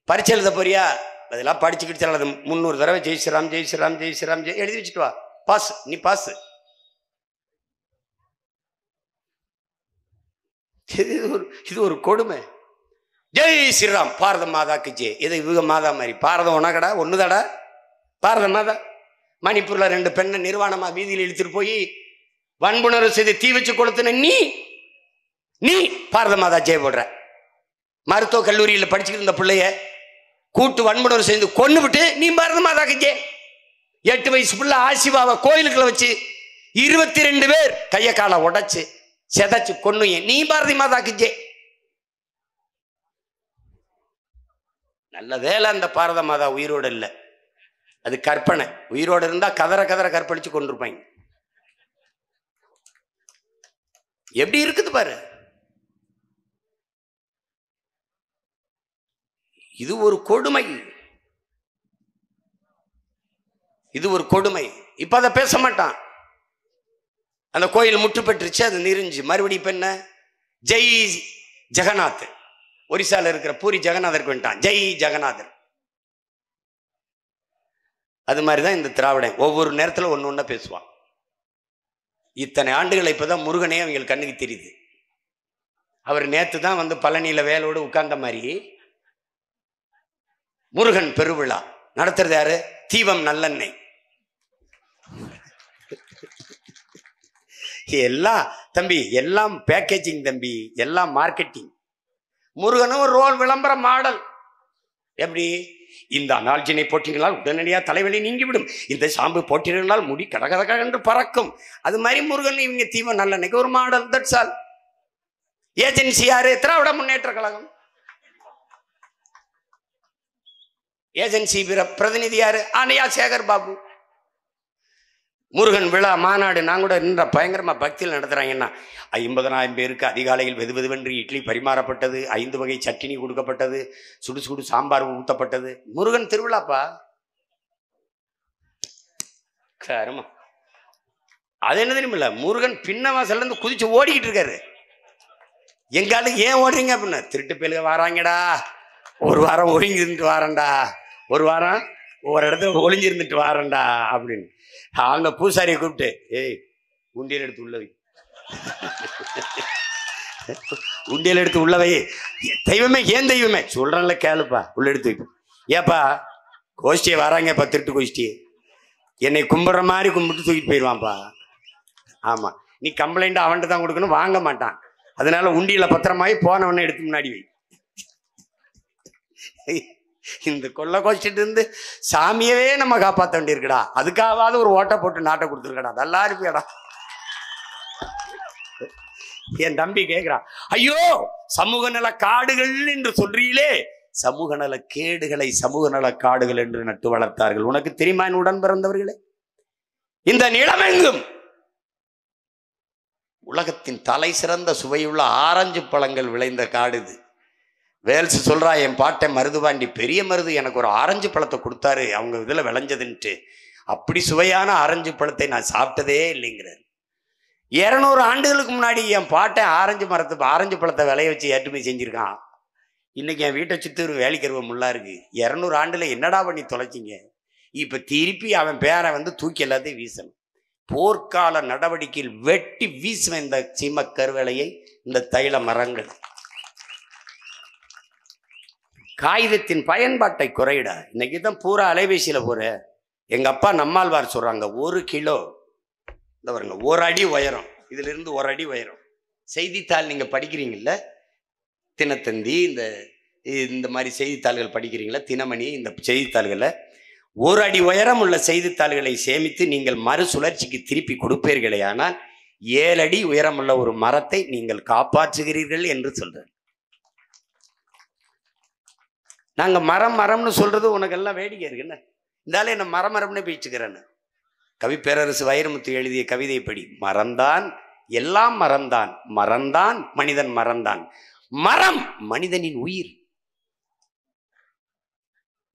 Speaker 1: பரிச்சை எழுத போறியா? அதெல்லாம் படிச்சுக்கிட்டு அது 300 தடவை ஜெய் ஸ்ரீராம் ஜெய் ஸ்ரீராம் ஜெய் ஸ்ரீராம் எழுதி வச்சுட்டு வா, பாஸ், நீ பாஸ். இது ஒரு கொடுமை. ஜெய் ஸ்ரீராம் பாரத மாதாக்கு ஜெய். இது இவங்க மாதா மாதிரி பாரதம் ஒன்னாக்கடா ஒண்ணுதாடா பாரத மாதா. மணிப்பூர்ல 2 பெண்ணை நிர்வாணமா வீதியில் இழுத்துட்டு போய் வன்புணர்வு செய்து தீ வச்சு கொளுத்துன நீ பாரத மாதா ஜெய் போடுற. மருத்துவ கல்லூரியில் படிச்சுக்கிட்டு இருந்த பிள்ளைய கூட்டு வன்புணர்வு செய்து கொண்டு விட்டு நீ பாரத மாதாக்கு ஜெய். 8 வயசு பிள்ளை ஆசிவாவை கோயிலுக்குள்ள வச்சு 22 பேர் கைய காலை உடைச்சு செதைச்சு கொண்டு நீ பாரதி மாதாக்கு ஜெய். நல்ல வேலை அந்த பாரத மாதா உயிரோடு இல்லை, அது கற்பனை. உயிரோடு இருந்தா கதற கற்பழிச்சு கொண்டிருப்பாங்க. எப்படி இருக்குது பாரு. இது ஒரு கொடுமை, இது ஒரு கொடுமை. இப்ப அதை பேச மாட்டான். அந்த கோயில் முற்று பெற்றுச்சு, அது நெறிஞ்சு மறுபடியும் இப்ப என்ன ஜெய் ஜெகநாத். ஒரிசால இருக்கிற பூரி ஜெகநாதருக்கு வந்துட்டான் ஜெய் ஜெகநாதர். அது மாதிரிதான் இந்த திராவிடன் ஒவ்வொரு நேரத்தில் ஒன்று பேசுவான். இத்தனை ஆண்டுகள் இப்பதான் முருகனே அவங்களுக்கு கண்ணுக்கு தெரியுது. அவர் நேத்து தான் பழனியில வேலோடு உட்கார்ந்த மாதிரி முருகன் பெருவிழா நடத்துறது யாரு? தீபம் நல்லெண்ணெய். எல்லாம் தம்பி, எல்லாம் பேக்கேஜிங் தம்பி, எல்லாம் மார்க்கெட்டிங். முருகனும் ஒரு ரோல், விளம்பர மாடல். எப்படி? இந்த அனால்ஜினை போட்டினால் உடனடியாக தலைவலி நீங்கிவிடும், இந்த ஷாம்பு போட்டினால் முடி கடகதக என்று பறக்கும். அது மாதிரி முருகன் இவங்க தீபம் நல்லெண்ணெய்க்கு ஒரு மாடல். That's all. ஏஜென்சி யாரு? திராவிட முன்னேற்ற கழகம். ஏஜென்சி பிரதிநிதி யாரு? ஆனையா சேகர் பாபு. முருகன் விழா மாநாடு நான் கூட நின்ற பயங்கரமா பக்தியில் நடத்துறாங்கன்னா 50,000 பேருக்கு அதிகாலையில் வெதுவெதுவென்று இட்லி பரிமாறப்பட்டது, 5 வகை சட்டினி கொடுக்கப்பட்டது, சுடு சுடு சாம்பார் ஊத்தப்பட்டது. முருகன் திருவிழாப்பா. கருமா. அது என்ன தெரியுமில்ல, முருகன் பின்ன வாசல்ல இருந்து குதிச்சு ஓடிக்கிட்டு இருக்காரு. எங்காலும் ஏன் ஓடுறீங்க அப்படின்னா, திருட்டு பேலுக வராங்கடா, ஒரு வாரம் ஒழுங்கி இருந்துட்டு வாரண்டா, ஒரு வாரம் ஒரு இடத்துல ஒளிஞ்சு இருந்துட்டு வாரண்டா அப்படின்னு அவங்க பூசாரியை கூப்பிட்டு, ஏய் உண்டியல் எடுத்து உள்ளவை, உண்டியல் எடுத்து உள்ளவை. தெய்வமே, ஏன் தெய்வமே சொல்றேன்ல கேளுப்பா, உள்ள எடுத்து வைப்போம். ஏப்பா கோஷ்டியை வராங்கப்பா, திருட்டு கோஷ்டி, என்னை கும்பிட்ற மாதிரி கும்பிட்டு தூக்கிட்டு போயிடுவான்ப்பா. ஆமா, நீ கம்ப்ளைண்ட் அவன்கிட்ட தான் கொடுக்கணும், வாங்க மாட்டான். அதனால உண்டியில பத்திரமாயி போனவனை எடுத்து முன்னாடி வை. இந்த கொள்ள கோச்சிட்டு இருந்து சாமியவே நம்ம காப்பாற்ற வேண்டியிருக்கடா, அதுக்காவது ஒரு ஓட்டை போட்டு நாட்டை கொடுத்துருக்கடா, நல்லா இருப்பியடா. என் தம்பி கேட்கிறான், ஐயோ சமூக நல காடுகள் என்று சொல்றீங்களே, சமூக நல கேடுகளை சமூக நல காடுகள் என்று நட்டு வளர்த்தார்கள். உனக்கு தெரியுமா என் உடன் பிறந்தவர்களே, இந்த நிலமெங்கும் உலகத்தின் தலை சிறந்த சுவையுள்ள ஆரஞ்சு பழங்கள் விளைந்த காடு இது. வேல்ஸ் சொல்றா, என் பாட்டை மருதுபாண்டி பெரிய மருது எனக்கு ஒரு ஆரஞ்சு பழத்தை கொடுத்தாரு, அவங்க இதுல விளைஞ்சதுன்ட்டு. அப்படி சுவையான ஆரஞ்சு பழத்தை நான் சாப்பிட்டதே இல்லைங்கிறார். 200 ஆண்டுகளுக்கு முன்னாடி என் பாட்டை ஆரஞ்சு பழத்தை விளைய வச்சு ஏற்றுமதி செஞ்சிருக்கான். இன்னைக்கு என் வீட்டை சுற்றி ஒரு வேலைக்கருவ முள்ளா இருக்கு. 200 ஆண்டுல என்னடா பண்ணி தொலைச்சிங்க? இப்ப திருப்பி அவன் பேரை தூக்கி எல்லாத்தையும் வீசணும். போர்க்கால நடவடிக்கையில் வெட்டி வீசுவேன் இந்த சீம கருவேலையை, இந்த தைல மரங்கள். காகிதத்தின் பயன்பாட்டை குறையிட. இன்னைக்கு தான் பூரா அலைபேசியில போற. எங்க அப்பா நம்மாழ்வார் சொல்றாங்க, 1 கிலோ இந்த பாருங்க 1 அடி உயரம், இதுல இருந்து 1 அடி உயரம். செய்தித்தாள் நீங்க படிக்கிறீங்கல்ல, தினத்தந்தி இந்த மாதிரி செய்தித்தாள்கள் படிக்கிறீங்களா, தினமணி, இந்த செய்தித்தாள்களை 1 அடி உயரம் உள்ள செய்தித்தாள்களை சேமித்து நீங்கள் மறுசுழற்சிக்கு திருப்பி கொடுப்பீர்களே, ஆனால் 7 அடி உயரமுள்ள ஒரு மரத்தை நீங்கள் காப்பாற்றுகிறீர்கள் என்று சொல்றார். நாங்க மரம்னு சொல்றது உனக்கு எல்லாம் வேடிக்கை இருக்குன்னு இருந்தாலே என்ன மரம்னு பேச்சுக்கிறேன்னு. கவி பேரரசு வைரமுத்து எழுதிய கவிதையை படி. மறந்தான், எல்லாம் மறந்தான், மறந்தான் மனிதன் மறந்தான். மரம் மனிதனின் உயிர்.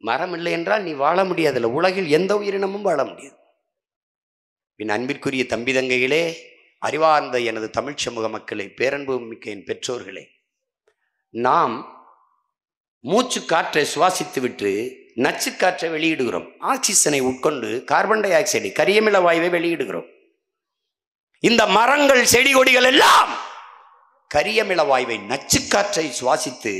Speaker 1: மரம் இல்லை என்றால் நீ வாழ முடியாதுல்ல, உலகில் எந்த உயிரினமும் வாழ முடியாது. என் அன்பிற்குரிய தம்பி தங்கைகளே, அறிவார்ந்த எனது தமிழ் சமூக மக்களே, பேரன்பு மிக்க என் பெற்றோர்களே, நாம் மூச்சு காற்றை சுவாசித்து விட்டு நச்சு காற்றை வெளியிடுகிறோம். ஆக்சிஜனை உட்கொண்டு கார்பன் டை ஆக்சைடை, கரியமில வாயுவை வெளியிடுகிறோம். இந்த மரங்கள் செடி கொடிகள் எல்லாம் கரியமில வாயுவை, நச்சு காற்றை சுவாசித்து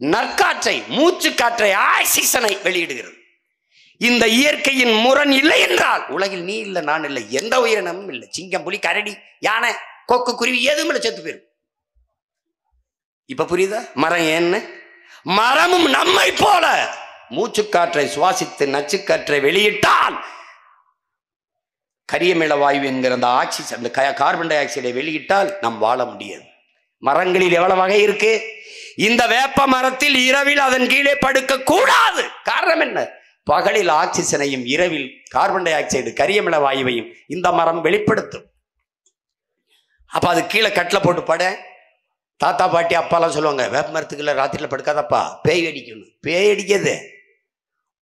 Speaker 1: நற்காற்றை, மூச்சு காற்றை, ஆக்சிஜனை வெளியிடுகிறது. இந்த இயற்கையின் முரண் இல்லை என்றால் உலகில் நீ இல்லை, நான் இல்லை, எந்த உயிரினமும் இல்லை. சிங்கம், புலி, கரடி, யானை, கொக்கு, குருவி எதுவும் இல்லை, செத்து போயிடும். இப்ப புரியுதா மரம் ஏன்னு? மரமும் நம்மை போல மூச்சு காற்றை சுவாசித்து நச்சுக்காற்றை வெளியிட்டால் கரியமில வாயு என்கிற அந்த ஆக்சிஜன், அந்த கார்பன் டை ஆக்சைடை வெளியிட்டால் நாம் வாழ முடியாது. மரங்களில் எவ்வளவு வகை இருக்கு. இந்த வேப்ப மரத்தில் இரவில் அதன் கீழே படுக்க கூடாது. காரணம் என்ன? பகலில் ஆக்சிஜனையும் இரவில் கார்பன் டை ஆக்சைடு, கரியமில வாயுவையும் இந்த மரம் வெளிப்படுத்தும். அப்ப அது கீழே கட்டில போட்டு பட. தாத்தா பாட்டி அப்பாலாம் சொல்லுவாங்க, வேப்ப மரத்துக்குள்ள ராத்திரில படுக்காதப்பா, பேய் அடிக்கணும். பேய் அடிக்கிறது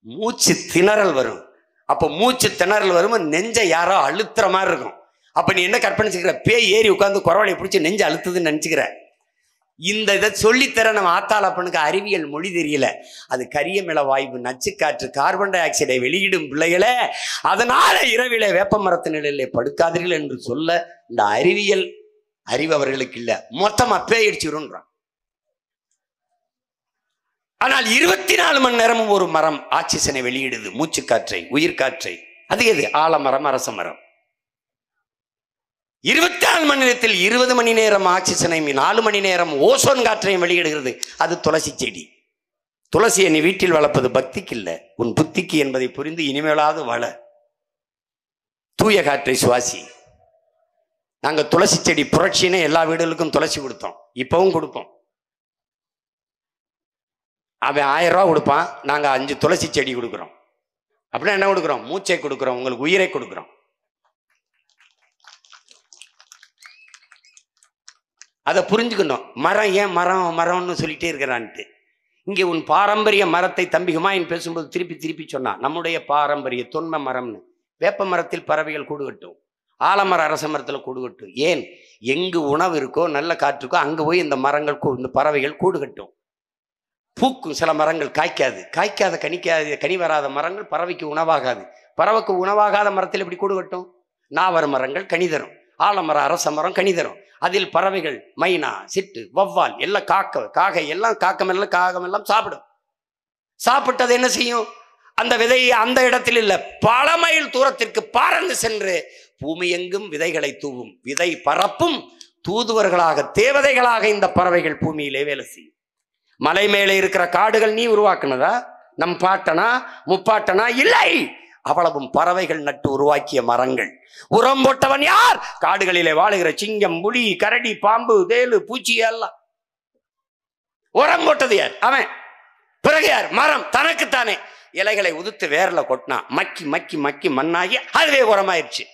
Speaker 1: மூச்சு திணறல் வரும். அப்போ மூச்சு திணறல் வரும், நெஞ்சை யாரோ அழுத்துற மாதிரி இருக்கும். அப்ப நீ என்ன கற்பனை செய்கிற? பேய் ஏறி உட்காந்து குறவளையை பிடிச்சி நெஞ்சு அழுத்துதுன்னு நினைச்சுக்கிற. இந்த இதை சொல்லித்தர நம்ம ஆத்தாளப்பனுக்கு அறிவியல் மொழி தெரியல. அது கரியமில வாயு, நச்சுக்காற்று, கார்பன் டை ஆக்சைடை வெளியிடும் பிள்ளைகளே. அதனால இரவிலே வேப்ப மரத்து நிலையிலே படுக்காதீர்கள் என்று சொல்ல இந்த அறிவியல் அறிவு அவர்களுக்கு இல்ல. மொத்தமா பேய் அடிச்சுருன்றான். ஆனால் 24 மணி நேரமும் ஒரு மரம் ஆக்சிஜனை வெளியிடுது, மூச்சு காற்றை, உயிர் காற்றை. அது எது? ஆலமரம், அரச மரம். 24 மணி நேரத்தில் 20 மணி நேரம் ஆக்சிஜனையும் 4 மணி நேரம் ஓசோன் காற்றையும் வெளியிடுகிறது. அது துளசி செடி. துளசியை நீ வீட்டில் வளர்ப்பது பக்திக்கு இல்லை, உன் புத்திக்கு என்பதை புரிந்து இனிமேலாவது வள. தூய காற்றை சுவாசி. நாங்க துளசி செடி புரட்சின்னு எல்லா வீடுகளுக்கும் துளசி கொடுத்தோம், இப்பவும் கொடுப்போம். அவன் 1000 ரூபா கொடுப்பான், நாங்க 5 துளசி செடி கொடுக்குறோம். அப்படின்னா என்ன கொடுக்குறோம்? மூச்சை கொடுக்குறோம், உங்களுக்கு உயிரை கொடுக்குறோம். அதை புரிஞ்சுக்கணும். மரம் ஏன் மரம் மரம்னு சொல்லிட்டே இருக்கிறான்ட்டு. இங்கே உன் பாரம்பரிய மரத்தை தம்பி ஹுமாயூன் பேசும்போது திருப்பி திருப்பி சொன்னான், நம்முடைய பாரம்பரிய தொன்ம மரம்னு. வேப்ப மரத்தில் பறவைகள் கூடு கட்டும், ஆலமர அரச மரத்தில் கூடு கட்டும். ஏன்? எங்கு உணவு இருக்கோ, நல்ல காற்றுக்கோ, அங்கே போய் இந்த மரங்கள் இந்த பறவைகள் கூடு கட்டும். பூக்கும் சில மரங்கள் காய்க்காது, காய்க்காத கனி வராத மரங்கள் பறவைக்கு உணவாகாது. பறவைக்கு உணவாகாத மரத்தில் எப்படி கூடு கட்டும்? நாவர மரங்கள் கனி தரும், ஆலமர அரச மரம் கனி தரும். அதில் பறவைகள் மைனா, சிட்டு, வவ்வால் எல்லாம் காகை எல்லாம் காகமெல்லாம் சாப்பிடும். சாப்பிட்டது என்ன செய்யும்? அந்த விதையை அந்த இடத்தில் இல்லை, பல மைல் தூரத்திற்கு பறந்து சென்று பூமி எங்கும் விதைகளை தூவும். விதை பரப்பும் தூதுவர்களாக, தேவதைகளாக இந்த பறவைகள் பூமியிலே வேலை செய்யும். மலை மேலே இருக்கிற காடுகள் நீ உருவாக்குனதா? நம் பாட்டனா முப்பாட்டனா? இல்லை, அவ்வளவும் பறவைகள் நட்டு உருவாக்கிய மரங்கள். உரம் போட்டவன் யார்? காடுகளிலே வாழுகிற சிங்கம், புலி, கரடி, பாம்பு, தேளு, பூச்சி எல்லாம். உரம் போட்டது யார்? அவன். பிறகு யார்? மரம். தனக்குத்தானே இலைகளை உதுத்து வேர்ல கொட்டினா மக்கி மக்கி மக்கி மண்ணாகி அதுவே உரமாயிருச்சு.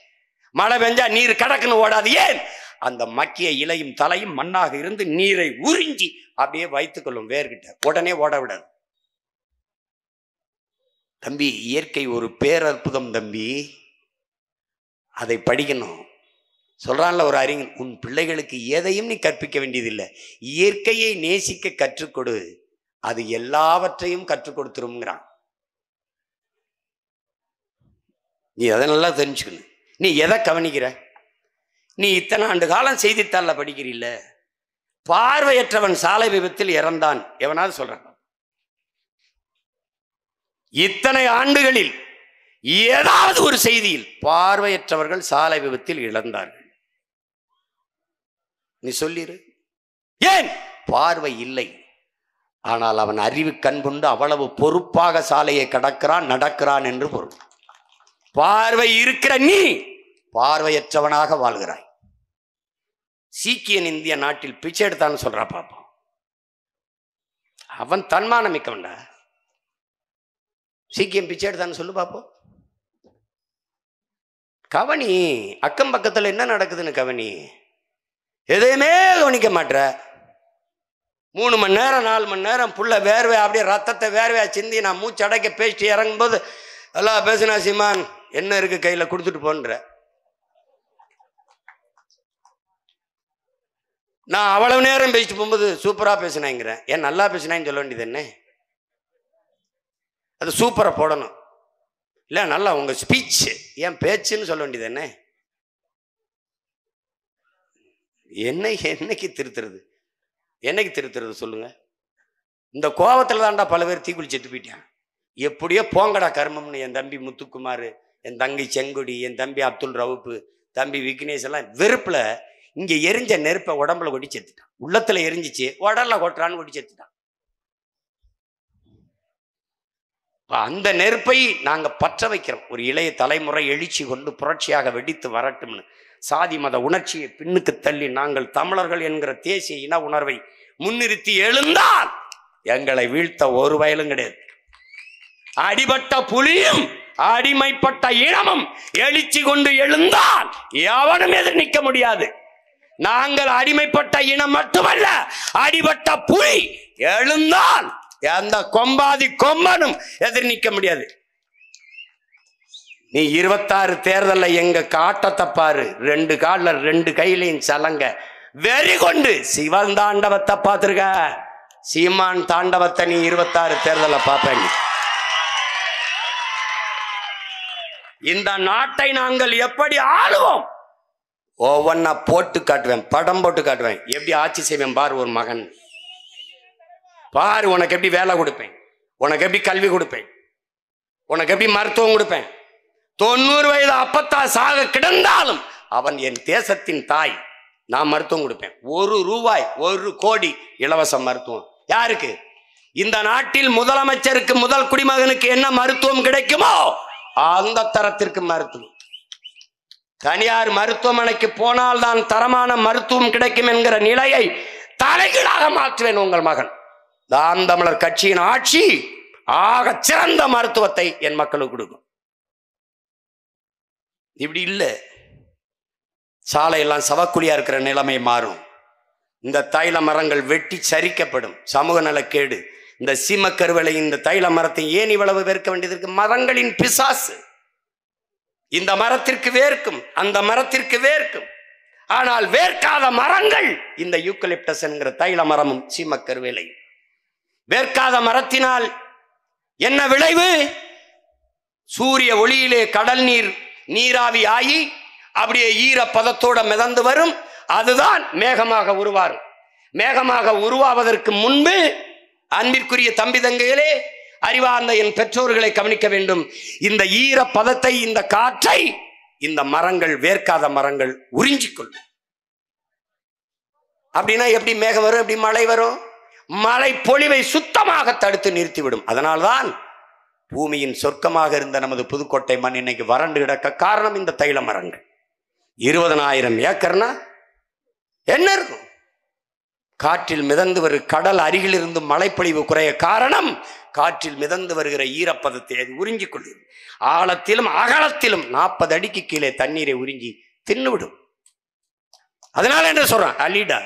Speaker 1: மழை பெஞ்சா நீர் கடக்குன்னு ஓடாது. ஏன்? அந்த மக்கிய இலையும் தலையும் மண்ணாக இருந்து நீரை உறிஞ்சி அப்படியே வைத்துக் கொள்ளும் வேர்கிட்ட, உடனே ஓட விடாது. தம்பி, இயற்கை ஒரு பேரற்புதம் தம்பி, அதை படிக்கணும். சொல்றான்ல ஒரு அறிஞர், உன் பிள்ளைகளுக்கு எதையும் நீ கற்பிக்க வேண்டியதில்லை, இயற்கையை நேசிக்க கற்றுக்கொடு, அது எல்லாவற்றையும் கற்றுக் கொடுத்துருங்கிறான். நீ அதை நல்லா தெரிஞ்சுக்கணும். நீ எதை கவனிக்கிற? நீ இத்தனை ஆண்டு காலம் செய்தித்தாள்ல படிக்கிறீல்ல, பார்வையற்றவன் சாலை விபத்தில் இறந்தான், எவனாவது சொல்றான்? இத்தனை ஆண்டுகளில் ஏதாவது ஒரு செய்தியில் பார்வையற்றவர்கள் சாலை விபத்தில் இழந்தார்கள் நீ சொல்லிரு. ஏன்? பார்வை இல்லை, ஆனால் அவன் அறிவு கண் கொண்டு அவ்வளவு பொறுப்பாக சாலையை கடக்கிறான், நடக்கிறான் என்று பொருள். பார்வை இருக்கிற நீ பார்வையற்றவனாக வாழ்கிறாய். சீக்கியன் இந்திய நாட்டில் பிச்சை எடுத்தான்னு சொல்றா பாப்போம். அவன் தன்மானம் மிக்கவன்டா. சீக்கியம் பிச்சை எடுத்தான்னு சொல்லு பாப்போம். கவனி, அக்கம் பக்கத்தில் என்ன நடக்குதுன்னு கவனி. எதையுமே கவனிக்க மாட்டேற. 3 மணி நேரம் 4 மணி நேரம் புள்ள வேர்வை அப்படியே ரத்தத்தை வேர்வையா சிந்தி நான் மூச்சு அடைக்க பேசிட்டு இறங்கும் போது எல்லாம் பேசுனா சீமான் என்ன இருக்கு கையில கொடுத்துட்டு போன்ற. நான் அவ்வளவு நேரம் பேசிட்டு போகும்போது சூப்பரா பேசினாங்கிறேன். ஏன் நல்லா பேசினான்னு சொல்ல வேண்டியது என்ன? அது சூப்பரா போடணும். இல்லை நல்லா உங்க ஸ்பீச், ஏன் பேச்சுன்னு சொல்ல வேண்டியது என்ன? என்னைக்கு திருத்துறது? என்னைக்கு திருத்துறது சொல்லுங்க? இந்த கோபத்தில் தான்டா பல பேர் தீக்குளி செத்து போயிட்டான். எப்படியோ போங்கடா கர்மம்னு என் தம்பி முத்துக்குமார், என் தங்கை செங்குடி, என் தம்பி அப்துல் ரவுப்பு, தம்பி விக்னேஷ் எல்லாம் வெறுப்புல இங்க எரிஞ்ச நெருப்பை உடம்புல கொட்டி செத்துட்டான். உள்ளத்துல எரிஞ்சிச்சு, உடல்ல கொட்டுறான்னு கொட்டி செத்துட்டான். அந்த நெருப்பை நாங்க பற்ற வைக்கிறோம். ஒரு இளைய தலைமுறை எழுச்சி கொண்டு புரட்சியாக வெடித்து வரட்டும்னு சாதி மத உணர்ச்சியை பின்னுக்கு தள்ளி நாங்கள் தமிழர்கள் என்கிற தேசிய இன உணர்வை முன்னிறுத்தி எழுந்தால் எங்களை வீழ்த்த ஒரு வயலும் கிடையாது. அடிபட்ட புலியும் அடிமைப்பட்ட இனமும் எழுச்சி கொண்டு எழுந்தால் எவனும் எதிர் நிற்க முடியாது. நாங்கள் அடிமைப்பட்ட இனம் மட்டுமல்ல, அடிபட்ட புலி எழுந்தால் எந்த கொம்பாதி கொம்பனும் எதிர் நிற்க முடியாது. நீ 26 தேர்தல்ல எங்க காட்டத்தை பாரு. 2 கால்ல 2 கையிலையும் சலங்க வெறி கொண்டு சிவன் தாண்டவத்தை பார்த்திருக்க. சீமான் தாண்டவத்தை நீ 26 தேர்தல்ல பார்ப்ப. இந்த நாட்டை நாங்கள் எப்படி ஆளுவோம் ஒவ்வொன்னா போட்டு காட்டுவேன், படம் போட்டு காட்டுவேன், எப்படி ஆட்சி செய்வேன் பார் ஒரு மகன். பாரு, உனக்கு எப்படி வேலை கொடுப்பேன், உனக்கு எப்படி கல்வி கொடுப்பேன், உனக்கு எப்படி மருத்துவம் கொடுப்பேன். 90 வயது அப்பத்தா சாக கிடந்தாலும் அவன் என் தேசத்தின் தாய், நான் மருத்துவம் கொடுப்பேன். 1 ரூபாய் 1 கோடி இலவச மருத்துவம். யாருக்கு? இந்த நாட்டில் முதலமைச்சருக்கு, முதல் குடிமகனுக்கு என்ன மருத்துவம் கிடைக்குமோ அந்த தரத்திற்கு மருத்துவம். தனியார் மருத்துவமனைக்கு போனால் தான் தரமான மருத்துவம் கிடைக்கும் என்கிற நிலையை தலைகீழாக மாற்றுவேன் உங்கள் மகன். தான் தமிழர் கட்சியின் ஆட்சி ஆக சிறந்த மருத்துவத்தை என் மக்களுக்கு கொடுக்கும். இப்படி இல்லை, சாலையெல்லாம் சவக்குழியா இருக்கிற நிலைமை மாறும். இந்த தைல மரங்கள் வெட்டி சரிக்கப்படும். சமூக நலக்கேடு. இந்த சீமக்கருவலை, இந்த தைல மரத்தை ஏன் இவ்வளவு வேர்க்க வேண்டியதற்கு? மரங்களின் பிசாசு. இந்த மரத்திற்கு வேர்க்கும், அந்த மரத்திற்கு வேர்க்கும். ஆனால் வேர்க்காத மரங்கள் இந்த யூக்கலிப்டஸ் என்கிற தைல மரமும் சீமக்கருவேலை. வேர்க்காத மரத்தினால் என்ன விளைவு? சூரிய ஒளியிலே கடல் நீர் நீராவி ஆகி அப்படியே ஈரப்பதத்தோட மிதந்து வரும். அதுதான் மேகமாக உருவாரும். மேகமாக உருவாவதற்கு முன்பு அன்பிற்குரிய தம்பி தங்கைகளே, அறிவார்ந்த என் பெற்றோர்களை கவனிக்க வேண்டும். இந்த ஈரப்பதத்தை, இந்த காற்றை இந்த மரங்கள், வேர்க்காத மரங்கள் உறிஞ்சிக்கொள்ளும். அப்படின்னா எப்படி மேகம் வரும், எப்படி மழை வரும்? மழை பொழிவை சுத்தமாக தடுத்து நிறுத்திவிடும். அதனால்தான் பூமியின் சொர்க்கமாக இருந்த நமது புதுக்கோட்டை மண் இன்னைக்கு வறண்டு கிடக்க காரணம் இந்த தைல மரங்கள். 20,000 ஏக்கர்னா என்ன இருக்கும்? காற்றில் மிதந்து வரும் கடல் அருகில் இருந்து மழைப்பொழிவு குறைய காரணம் காற்றில் மிதந்து வருகிற ஈரப்பதத்தை அது உறிஞ்சிக் கொள்ளும். ஆழத்திலும் அகலத்திலும் 40 அடிக்கு கீழே தண்ணீரை உறிஞ்சி தின்னுவிடும். அதனால என்ன சொல்றான்? அலிடா,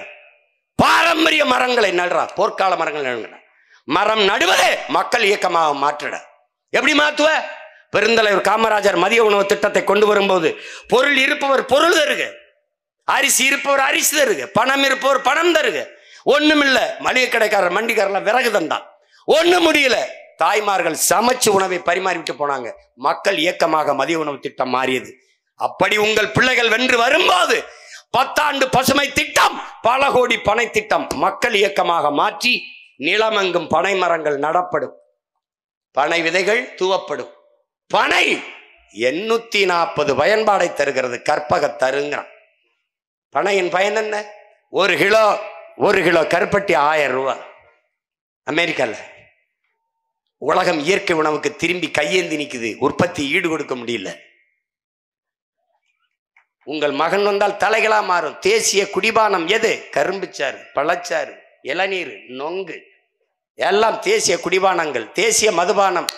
Speaker 1: பாரம்பரிய மரங்களை நடுறா, போர்க்கால மரங்கள் நடுங்க. மரம் நடுவதே மக்கள் இயக்கமாக மாற்றிட. எப்படி மாத்துவ? பெருந்தலைவர் காமராஜர் மதிய உணவு திட்டத்தை கொண்டு வரும்போது பொருள் இருப்பவர் பொருள் தருக, அரிசி இருப்பவர் அரிசி தருக, பணம் இருப்பவர் பணம் தருக. ஒண்ணுமில்ல, மளிகை கடைக்காரர் மண்டிக்காரர் விறகு தந்தான், ஒண்ணும் முடியல. தாய்மார்கள் சமைச்சு உணவை பரிமாறிவிட்டு போனாங்க. மக்கள் இயக்கமாக மதிய உணவு திட்டம் மாறியது. அப்படி உங்கள் பிள்ளைகள் வென்று வரும்போது 10 ஆண்டு பசுமை திட்டம், பல கோடி பனை திட்டம் மக்கள் இயக்கமாக மாற்றி நிலமெங்கும் பனை மரங்கள் நடப்படும், பனை விதைகள் தூவப்படும். பனை 840 பயன்பாடை தருகிறது. கற்பக தருங்கிறான். பனையின் பயன் என்ன? 1 கிலோ கருப்பட்டி 1000 ரூபாய். அமெரிக்கால உலகம் இயற்கை உணவுக்கு திரும்பி கையேந்தி நிக்குது. உற்பத்தி ஈடு கொடுக்க முடியல. உங்கள் மகன் வந்தால் தலைகளா மாறும். தேசிய குடிபானம் எது? கரும்புச்சாறு, பழச்சாறு, இளநீர், நொங்கு எல்லாம் தேசிய குடிபானங்கள். தேசிய மதுபானம்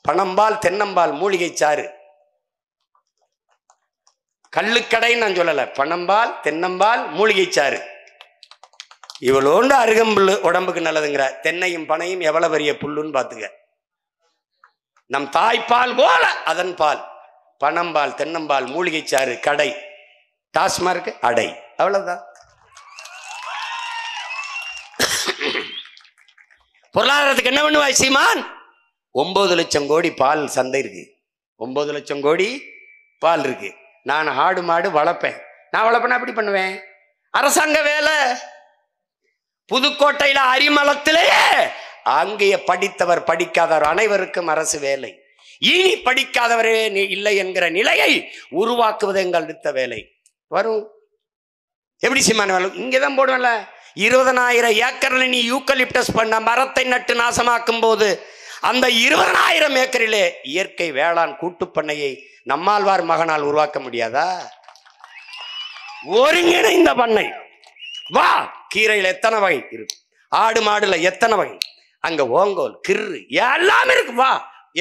Speaker 1: பனம்பால், தென்னம்பால், மூலிகை சாறு. கள்ளுக்கடைன்னு நான் சொல்லல, பனம்பால், தென்னம்பால், மூலிகை சாறு. இவ்வளோண்டு அருகம்புல்லு உடம்புக்கு நல்லதுங்கிற. தென்னையும் பனையும் எவ்வளவு பெரிய புல்லுன்னு பாத்துக்க. நம் தாய்ப்பால் போல அதன் பால். பனம்பால், தென்னம்பால், மூலிகை சாறு, கடை, டாஸ்மார்க், அடை, அவ்வளவுதான். பொருளாதாரத்துக்கு என்ன பண்ணுவாய் சீமான்? 9 லட்சம் கோடி பால் சந்தை இருக்கு. 9 லட்சம் கோடி பால் இருக்கு. நான் ஆடு மாடு வளர்ப்பேன். நான் வளர்ப்பேன்னா அப்படி பண்ணுவேன். அரசாங்க வேலை. புதுக்கோட்டையில அரிமளத்திலேயே அங்கேயே படித்தவர் படிக்காதவர் அனைவருக்கும் அரசு வேலை. இனி படிக்காதவரே இல்லை என்கிற நிலையை உருவாக்குவது எங்கள் அடுத்த வேலை. வரும். எப்படி சீமான வேலை? இங்கேதான் போடுவேன்ல. 20,000 ஏக்கர்ல நீ யூக்கலிப்டஸ் பண்ண மரத்தை நட்டு நாசமாக்கும் போது அந்த 20,000 ஏக்கரிலே இயற்கை வேளாண் கூட்டுப்பண்ணையை நம்மாழ்வார் மகனால் உருவாக்க முடியாதா? ஒருங்கிணைந்த பண்ணை. வா, கீரையில் எத்தனை வகை இருக்கு, ஆடு மாடுல எத்தனை வகை, அங்க ஓங்கோல், கிரு எல்லாம் இருக்கு. வா,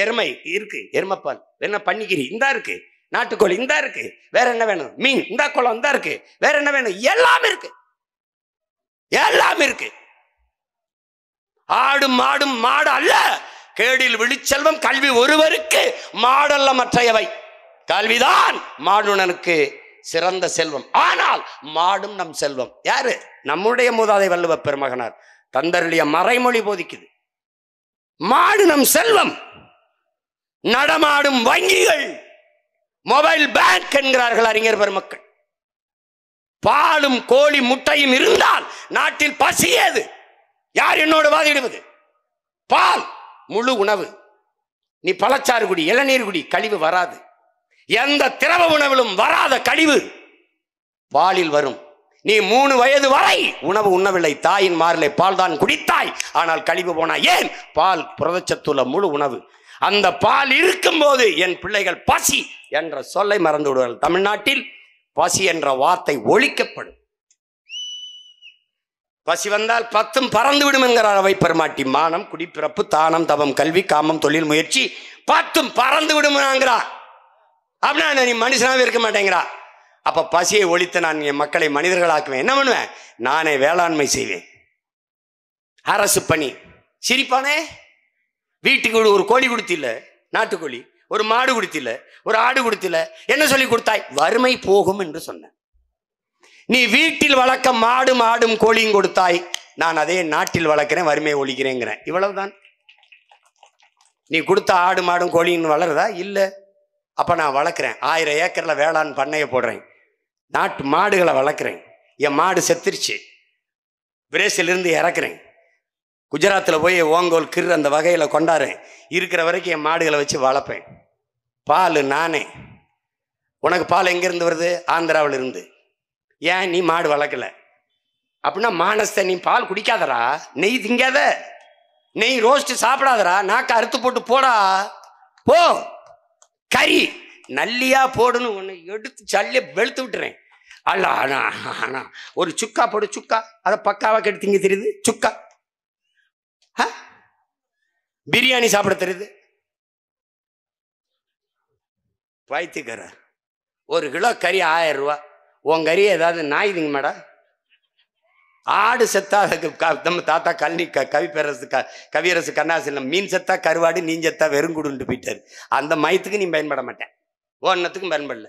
Speaker 1: எருமை இருக்கு, எருமைப்பால் என்ன, பன்னிக்கிரி இந்தா இருக்கு, நாட்டுக்கோழி இந்தா இருக்கு, வேற என்ன வேணும், மீன் இந்தா, குளம் இந்தா இருக்கு, வேற என்ன வேணும், எல்லாம் இருக்கு, எல்லாம் இருக்கு. ஆடும் மாடும் மாடு அல்ல, கேடில் விழிச்செல்வம் கல்வி ஒருவருக்கு, மாடல்ல மற்றையவை. கல்விதான் மாடுனனுக்கு சிறந்த செல்வம். ஆனால் மாடும் நம் செல்வம். யாரு? நம்முடைய மூதாதை வள்ளுவ பெருமகனார் தந்தருடைய மறைமொழி போதிக்குது. மாடு நம் செல்வம். நடமாடும் வங்கிகள், மொபைல் பேங்க் என்கிறார்கள் அறிஞர் பெருமக்கள். பாலும் கோழி முட்டையும் இருந்தால் நாட்டில் பசி ஏது? யார் என்னோட வாதிடுவது? பால் முழு உணவு. நீ பழச்சாறு குடி, இளநீர் குடி, கழிவு வராது. எந்த திரவ உணவிலும் வராத கழிவு பாலில் வரும். நீ 3 வயது வரை உணவு உண்ணவில்லை, தாயின் மார்லை பால் தான் குடித்தாய், ஆனால் கழிவு போனா. ஏன்? பால் புரதச்சத்துள்ள முழு உணவு. அந்த பால் இருக்கும் போது என் பிள்ளைகள் பசி என்ற சொல்லை மறந்து விடுவார்கள். தமிழ்நாட்டில் பசி என்ற வார்த்தை ஒழிக்கப்படும். பசி வந்தால் 10 பறந்து விடும் என்கிறார் அவை பெருமாட்டி. மானம், குடிப்பிறப்பு, தானம், தவம், கல்வி, காமம், தொழில், முயற்சி 10 பறந்து விடுங்கிறா. அப்படின்னா நீ மனுஷனாவே இருக்க மாட்டேங்கிறா. அப்ப பசியை ஒழித்து நான் என் மக்களை மனிதர்களாக்குவேன். என்ன பண்ணுவேன்? நானே வேளாண்மை செய்வேன். அரசு பணி. சிரிப்பானே. வீட்டுக்கு ஒரு கோழி கொடுத்தில்ல, நாட்டுக்கோழி, ஒரு மாடு கொடுத்தில்ல, ஒரு ஆடு கொடுத்தில்ல, என்ன சொல்லி கொடுத்தாய்? வறுமை போகும் என்று சொன்ன. நீ வீட்டில் வளர்க்க மாடும் ஆடும் கோழியும் கொடுத்தாய், நான் அதே நாட்டில் வளர்க்கிறேன், வறுமையை ஒழிக்கிறேங்கிறேன். இவ்வளவுதான். நீ கொடுத்த ஆடு மாடும் கோழின்னு வளருதா? இல்லை. அப்ப நான் வளர்க்குறேன். 1000 ஏக்கர்ல வேளாண் பண்ணையை போடுறேன், நாட்டு மாடுகளை வளர்க்குறேன். என் மாடு செத்துருச்சு, பிரேசிலிருந்து இறக்குறேன், குஜராத்தில் போய் ஓங்கோல் கிர் அந்த வகையில் கொண்டாடுறேன். இருக்கிற வரைக்கும் என் மாடுகளை வச்சு வளர்ப்பேன். பால் நானே. உனக்கு பால் எங்கேருந்து வருது? ஆந்திராவில் இருந்து. ஏன் நீ மாடு வளர்க்கல? அப்படின்னா மானஸ்த நீ பால் குடிக்காதரா, நெய் திங்காத, நெய் ரோஸ்ட் சாப்பிடாதரா, நாக்க அறுத்து போட்டு போடா, போ. கறி நல்லியா போடுன்னு ஒன்று எடுத்து சல்லிய வெளுத்து விட்டுறேன். அல்ல ஆனா ஒரு சுக்கா போடு, சுக்கா. அதை பக்காவாக கெடுத்து திங்க தெரியுது சுக்கா. பிரியாணி சாப்பிட தெரியுது. வைத்துக்கிற 1 கிலோ கறி 1000 ரூபா. உன் கறி ஏதாவது நாய் திங்க மாடா? ஆடு செத்தா நம்ம தாத்தா கவியரசு கண்ணாசிலம் மீன் செத்தா கருவாடு, நீ செத்தா வெறுங்குடுன்ட்டு போயிட்டாரு. அந்த மயத்துக்கு நீ பயன்பட மாட்டேன், ஒன்னத்துக்கும் பயன்படல.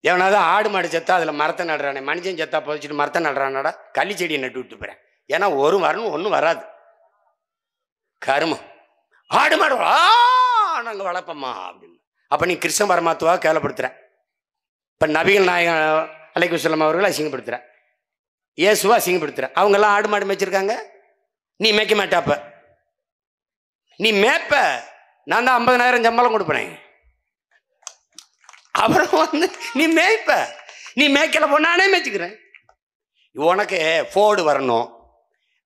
Speaker 1: எவனாவது ஆடு மாடு செத்தா அதில் மரத்தை நடுறானே, மனுஷன் செத்தா புதைச்சிட்டு மரத்தை நடுறானடா, கள்ளி செடியை நட்டு விட்டு போறேன். ஏன்னா ஒரு வரணும் ஒன்றும் வராது. கருமம். ஆடு மாடு நாங்கள் வளர்ப்போம்மா அப்படின்னு. அப்போ நீ கிருஷ்ண பரமாத்மாவை கேவலப்படுத்துற. இப்போ நபிகள் நாயகம் அலைஹிஸ்ஸலாம் அவர்களை அசிங்கப்படுத்துற, இயேசுவா அசிங்கப்படுத்துற. அவங்கெல்லாம் ஆடு மாடு மேய்ச்சிருக்காங்க, நீ மேய்க்க மாட்டாப்ப. நீ மேய்ப்ப, நான் தான் 50,000 சம்பளம் கொடுப்பேன். அப்புறம் நீ மேய்ப்ப, நீ மேய்க்கல போ, நானே மேய்ச்சிக்கிறேன். உனக்கு ஃபோர்டு வரணும்,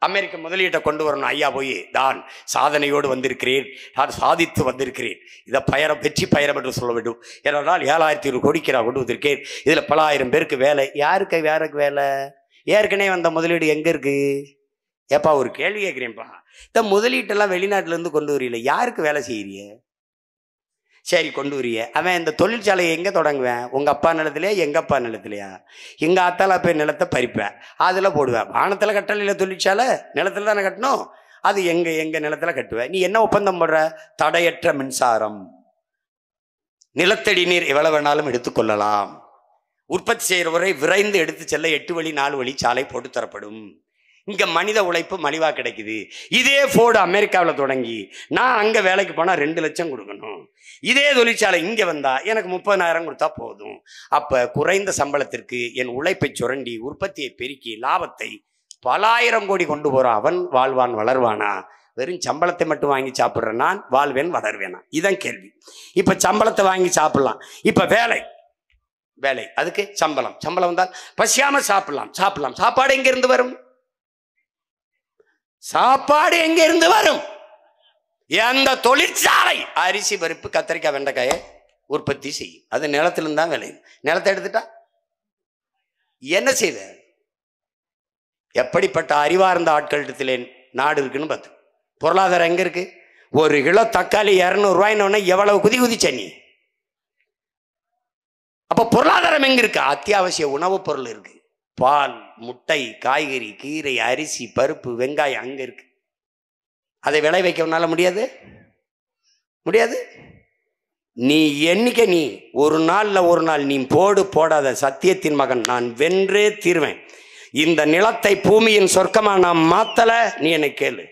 Speaker 1: அமெரிக்க முதலீட்டை கொண்டு வரணும். ஐயா போய் தான் சாதனையோடு வந்திருக்கிறேன், நான் சாதித்து வந்திருக்கிறேன், இதை வெற்றி பயணம் என்று சொல்ல வேண்டும். ஏனென்றால் 7,100 கோடிக்கு நான் கொண்டு வந்திருக்கேன், இதில் பல ஆயிரம் பேருக்கு வேலை. யாருக்கு வேலை? ஏற்கனவே வந்த முதலீடு எங்கே இருக்கு? ஏப்பா ஒரு கேள்வி கேட்குறேன்ப்பா, இந்த முதலீட்டெல்லாம் வெளிநாட்டிலேருந்து கொண்டு வரீங்களே, யாருக்கு வேலை செய்யறிய? சரி கொண்டு வரிய, அவன் இந்த தொழிற்சாலையை எங்கே தொடங்குவேன்? உங்கள் அப்பா நிலத்திலையா, எங்கள் அப்பா நிலத்திலையா? எங்கள் அத்தால போய் நிலத்தை பறிப்பேன், அதில் போடுவேன். வானத்தில் கட்டல தொழிற்சாலை, நிலத்தில் தானே கட்டணும். அது எங்கள் நிலத்தில் கட்டுவேன். நீ என்ன ஒப்பந்தம் போடுற? தடையற்ற மின்சாரம், நிலத்தடி நீர் எவ்வளவு வேணாலும் எடுத்துக்கொள்ளலாம், உற்பத்தி செய்கிறவரை விரைந்து எடுத்து செல்ல 8 வழி 4 வழி சாலை போட்டு தரப்படும். இங்க மனித உழைப்பு மலிவா கிடைக்குது. இதே ஃபோர்டு அமெரிக்காவில் தொடங்கி நான் அங்க வேலைக்கு போனா 2 லட்சம் கொடுக்கணும். இதே தொழிற்சாலை இங்க வந்தா எனக்கு 30,000 கொடுத்தா போதும். அப்ப குறைந்த சம்பளத்திற்கு என் உழைப்பை சுரண்டி உற்பத்தியை பெருக்கி லாபத்தை பல ஆயிரம் கோடி கொண்டு போறான். அவன் வாழ்வான், வளர்வானா? வெறும் சம்பளத்தை மட்டும் வாங்கி சாப்பிட்ற நான் வாழ்வேன், வளர்வேனா? இதான் கேள்வி. இப்ப சம்பளத்தை வாங்கி சாப்பிடலாம். இப்ப வேலை, அதுக்கு சம்பளம் வந்தால் பசியாம சாப்பிடலாம். சாப்பாடு எங்க இருந்து வரும்? சாப்பாடு எங்க இருந்து வரும்? எந்த தொழிற்சாலை அரிசி, பருப்பு, கத்திரிக்காய், வெண்டைக்காயை உற்பத்தி செய்யும். அது நிலத்திலிருந்து தான் விளையும். நிலத்தை எடுத்துட்டா என்ன செய்த? எப்படிப்பட்ட அறிவார்ந்த ஆட்களிடத்திலே நாடு இருக்குன்னு பார்த்து. பொருளாதாரம் எங்க இருக்கு? 1 கிலோ தக்காளி 200 ரூபாய்ன்னு எவ்வளவு குதிச்ச நீ? அப்ப பொருளாதாரம் எங்க இருக்கு? அத்தியாவசிய உணவுப் பொருள் இருக்கு. பால், முட்டை, காய்கறி, கீரை, அரிசி, பருப்பு, வெங்காயம் அங்க இருக்கு. அதை விளை வைக்க முடியாது. நீ எண்ணிக்கை, நீ ஒரு நாள் நீ போடாத சத்தியத்தின் மகன் நான் வென்றே தீர்வேன். இந்த நிலத்தை பூமியின் சொர்க்கமா நான் மாத்தல. நீ என்னை கேளு.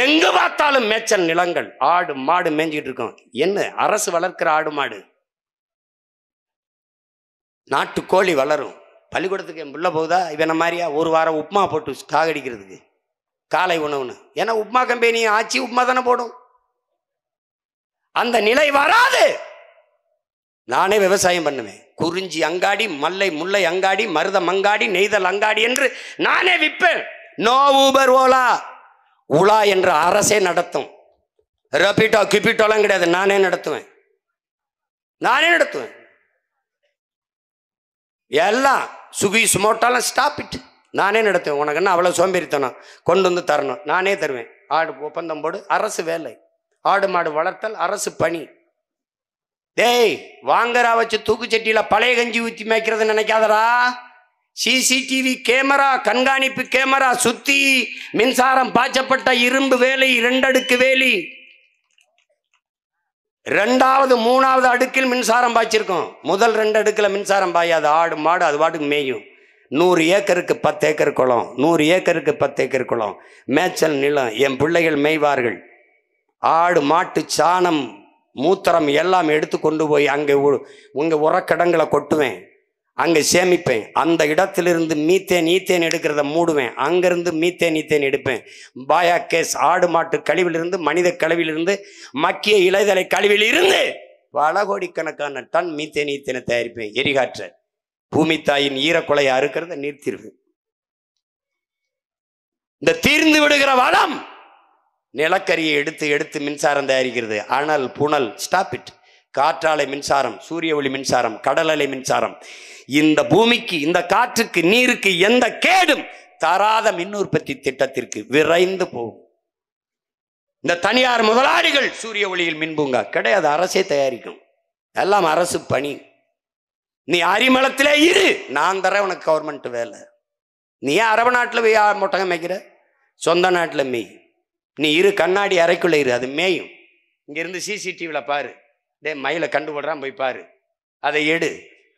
Speaker 1: எங்க பார்த்தாலும் மேய்ச்சல் நிலங்கள், ஆடு மாடு மேய்ஞ்சிட்டு இருக்கோம். என்ன அரசு வளர்க்கிற ஆடு மாடு? நாட்டுக்கோழி வளரும், பள்ளிக்கூடத்துக்கு என் பிள்ளை போகுதா இவன மாதிரியா ஒரு வாரம் உப்புமா போட்டு காகடிக்கிறதுக்கு காலை உணவுன்னு. ஏன்னா உப்புமா கம்பெனி ஆச்சு உப்புமா தானே போடும். அந்த நிலை வராது. நானே விவசாயம் பண்ணுவேன். குறிஞ்சி அங்காடி, மல்லை முல்லை அங்காடி, மருதம் அங்காடி, நெய்தல் அங்காடி என்று நானே விற்பேன். No Uber Ola. உலா என்ற அரசே நடத்தும். ரபிட்டோ கிபிட்டோலாம் கிடையாது. நானே நடத்துவேன். எல்லாம் சுகி சுமோட்டாலாம் ஸ்டாப் இட். நானே நடத்துவேன். உனக்கு என்ன அவ்வளோ சோம்பேறித்தனம்? கொண்டு வந்து தரணும், நானே தருவேன். ஆடு ஒப்பந்தம் போடு, அரசு வேலை. ஆடு மாடு வளர்த்தல் அரசு பணி. டேய் வாங்கரா வச்சு தூக்குச்சட்டியில பழைய கஞ்சி ஊற்றி மேய்க்கிறது நினைக்காதரா. சிசிடிவி கேமரா, கண்காணிப்பு கேமரா, சுத்தி மின்சாரம் பாய்ச்சப்பட்ட இரும்பு வேலி, 2 அடுக்கு வேலி, 2வது 3வது அடுக்கில் மின்சாரம் பாய்ச்சிருக்கோம். முதல் 2 அடுக்கில் மின்சாரம் பாயாது. ஆடு மாடு அது பாட்டுக்கு மேயும். 100 ஏக்கருக்கு 10 ஏக்கர் குளம், 100 ஏக்கருக்கு 10 ஏக்கர் குளம், மேய்ச்சல் நிலம். என் பிள்ளைகள் மேய்வார்கள். ஆடு மாட்டு சாணம் மூத்திரம் எல்லாம் எடுத்து கொண்டு போய் அங்கே உங்கள் உரக்கடங்களை கொட்டுவேன், அங்கே சேமிப்பேன். அந்த இடத்திலிருந்து ஈத்தேன் எடுக்கிறத மூடுவேன். அங்கேருந்து ஈத்தேன் எடுப்பேன். பாயாகேஸ் ஆடு மாட்டு கழிவிலிருந்து, மனித கழிவிலிருந்து, மக்கிய இலைதலை கழிவிலிருந்து பல கோடிக்கணக்கான டன் ஈத்தேனை தயாரிப்பேன். எரிகாற்ற பூமி தாயின் ஈரக்குலையை அறுக்கிறத நிறுத்திடுவேன். இந்த தீர்ந்து விடுகிற வளம் நிலக்கரியை எடுத்து மின்சாரம் தயாரிக்கிறது. ஆனால் புனல் ஸ்டாப் இட். காற்றாலை மின்சாரம், சூரிய ஒளி மின்சாரம், கடல் அலை மின்சாரம். இந்த பூமிக்கு, இந்த காற்றுக்கு, நீருக்கு எந்த கேடும் தராத மின் உற்பத்தி திட்டத்திற்கு விரைந்து போகும். இந்த தனியார் முதலாளிகள் சூரிய ஒளியில் மின்பூங்கா கிடையாது, அரசே தயாரிக்கும். எல்லாம் அரசு பணி. நீ அரிமளத்திலே இரு, நான் தரேன் உனக்கு கவர்மெண்ட் வேலை. நீ ஏன் அரபு நாட்டில் போய் மொட்டகம் மேய்க்கிற? சொந்த நாட்டில் மேய். நீ இரு, கண்ணாடி அறைக்குள்ள இரு, அது மேயும். இங்கிருந்து சிசிடிவியில் பாரு. டே மயிலை கண்டுபடுறான், போய் பாரு. அதை எடு.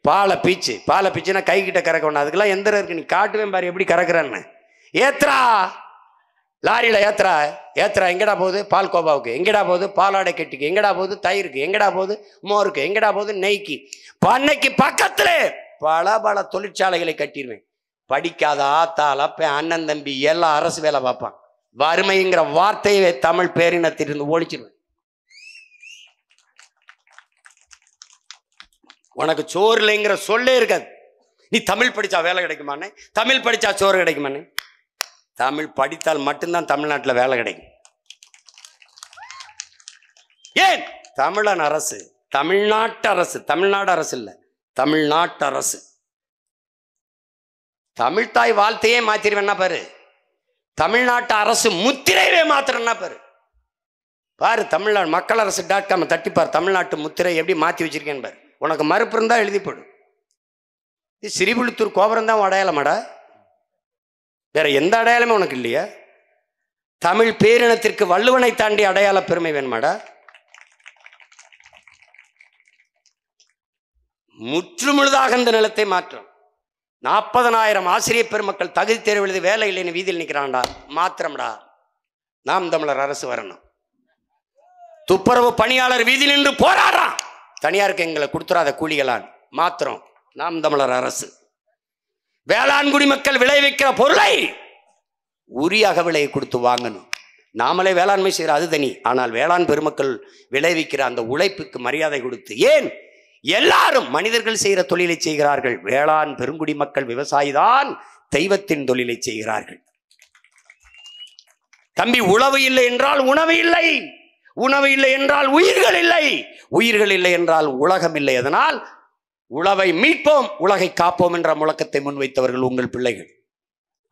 Speaker 1: பாலை பீச்சுனா கை கிட்ட கறக்க வேண்டாம். அதுக்கெல்லாம் எந்திரம் இருக்கு, நீ காட்டுவேன் பாரு எப்படி கறக்குறான்னு. ஏத்ரா லாரியில் ஏத்ரா எங்கடா போகுது? பால் கோபாவுக்கு. எங்கடா போகுது? பாலாடை கெட்டிக்கு. எங்கடா போகுது? தயிருக்கு. எங்கடா போகுது? மோருக்கு. எங்கடா போகுது? நெய்க்கு. பண்ணைக்கு பக்கத்துல பல தொழிற்சாலைகளை கட்டிடுவேன். படிக்காத ஆத்தால் அப்பன் அண்ணன் தம்பி எல்லாம் அரசு வேலை பார்ப்பான். வறுமைங்கிற வார்த்தையை தமிழ் பேரினத்திலிருந்து ஒழிச்சிருவேன். உனக்கு சோறு இல்லைங்கிற சொல்லே இருக்காது. நீ தமிழ் படிச்சா வேலை கிடைக்குமானே? தமிழ் படிச்சா சோறு கிடைக்குமானே? தமிழ் படித்தால் மட்டும்தான் தமிழ்நாட்டில் வேலை கிடைக்கும். ஏன்? தமிழன் அரசு, தமிழ்நாட்டு அரசு, தமிழ்நாடு அரசு இல்லை, தமிழ்நாட்டு அரசு. தமிழ்தாய் வாழ்த்தையே மாத்திருவேன்னா பாரு. தமிழ்நாட்டு அரசு முத்திரையே மாத்திரன்னா பாரு. தமிழ்நாடு மக்கள் அரசு .com தட்டிப்பார். தமிழ்நாட்டு முத்திரை எப்படி மாற்றி வச்சிருக்கேன்னு பாரு. உனக்கு மறுப்பு இருந்தா எழுதி போடு. இது ஸ்ரீவில்லிபுத்தூர் கோபுரம் தான் அடையாளமாடா, வேற எந்த அடையாளமே உனக்கு இல்லையா? தமிழ் பேரினத்திற்கு வள்ளுவனை தாண்டி அடையாள பெருமை வேணுமாடா? முற்றுமுழுதாக இந்த நிலத்தை மாற்றம். 40,000 ஆசிரியர் பெருமக்கள் தகுதி தேர்வு எழுதி வேலை இல்லைன்னு வீதியில் நிற்கிறான்டா. மாத்திரம்டா. நாம் தமிழர் அரசு வரணும். துப்புரவு பணியாளர் வீதியில் நின்று போராடுறான். தனியாருக்கு எங்களை கொடுத்துறாத கூலிகளான். மாத்திரம் நாம் தமிழர் அரசு. வேளாண் குடிமக்கள் விளைவிக்கிற பொருளை உரிய அகவிலையை கொடுத்து வாங்கணும். நாமளே வேளாண்மை செய்கிற அது தனி. ஆனால் வேளாண் பெருமக்கள் விளைவிக்கிற அந்த உழைப்புக்கு மரியாதை கொடுத்து. ஏன்? எல்லாரும் மனிதர்கள் செய்கிற தொழிலை செய்கிறார்கள். வேளாண் பெருங்குடி மக்கள் விவசாயிதான் தெய்வத்தின் தொழிலை செய்கிறார்கள். தம்பி, உழவு இல்லை என்றால் உணவு இல்லை, உணவு இல்லை என்றால் உயிர்கள் இல்லை, உயிர்கள் இல்லை என்றால் உலகம் இல்லை. அதனால் உழவை மீட்போம், உலகை காப்போம் என்ற முழக்கத்தை முன்வைத்தவர்கள் உங்கள் பிள்ளைகள்.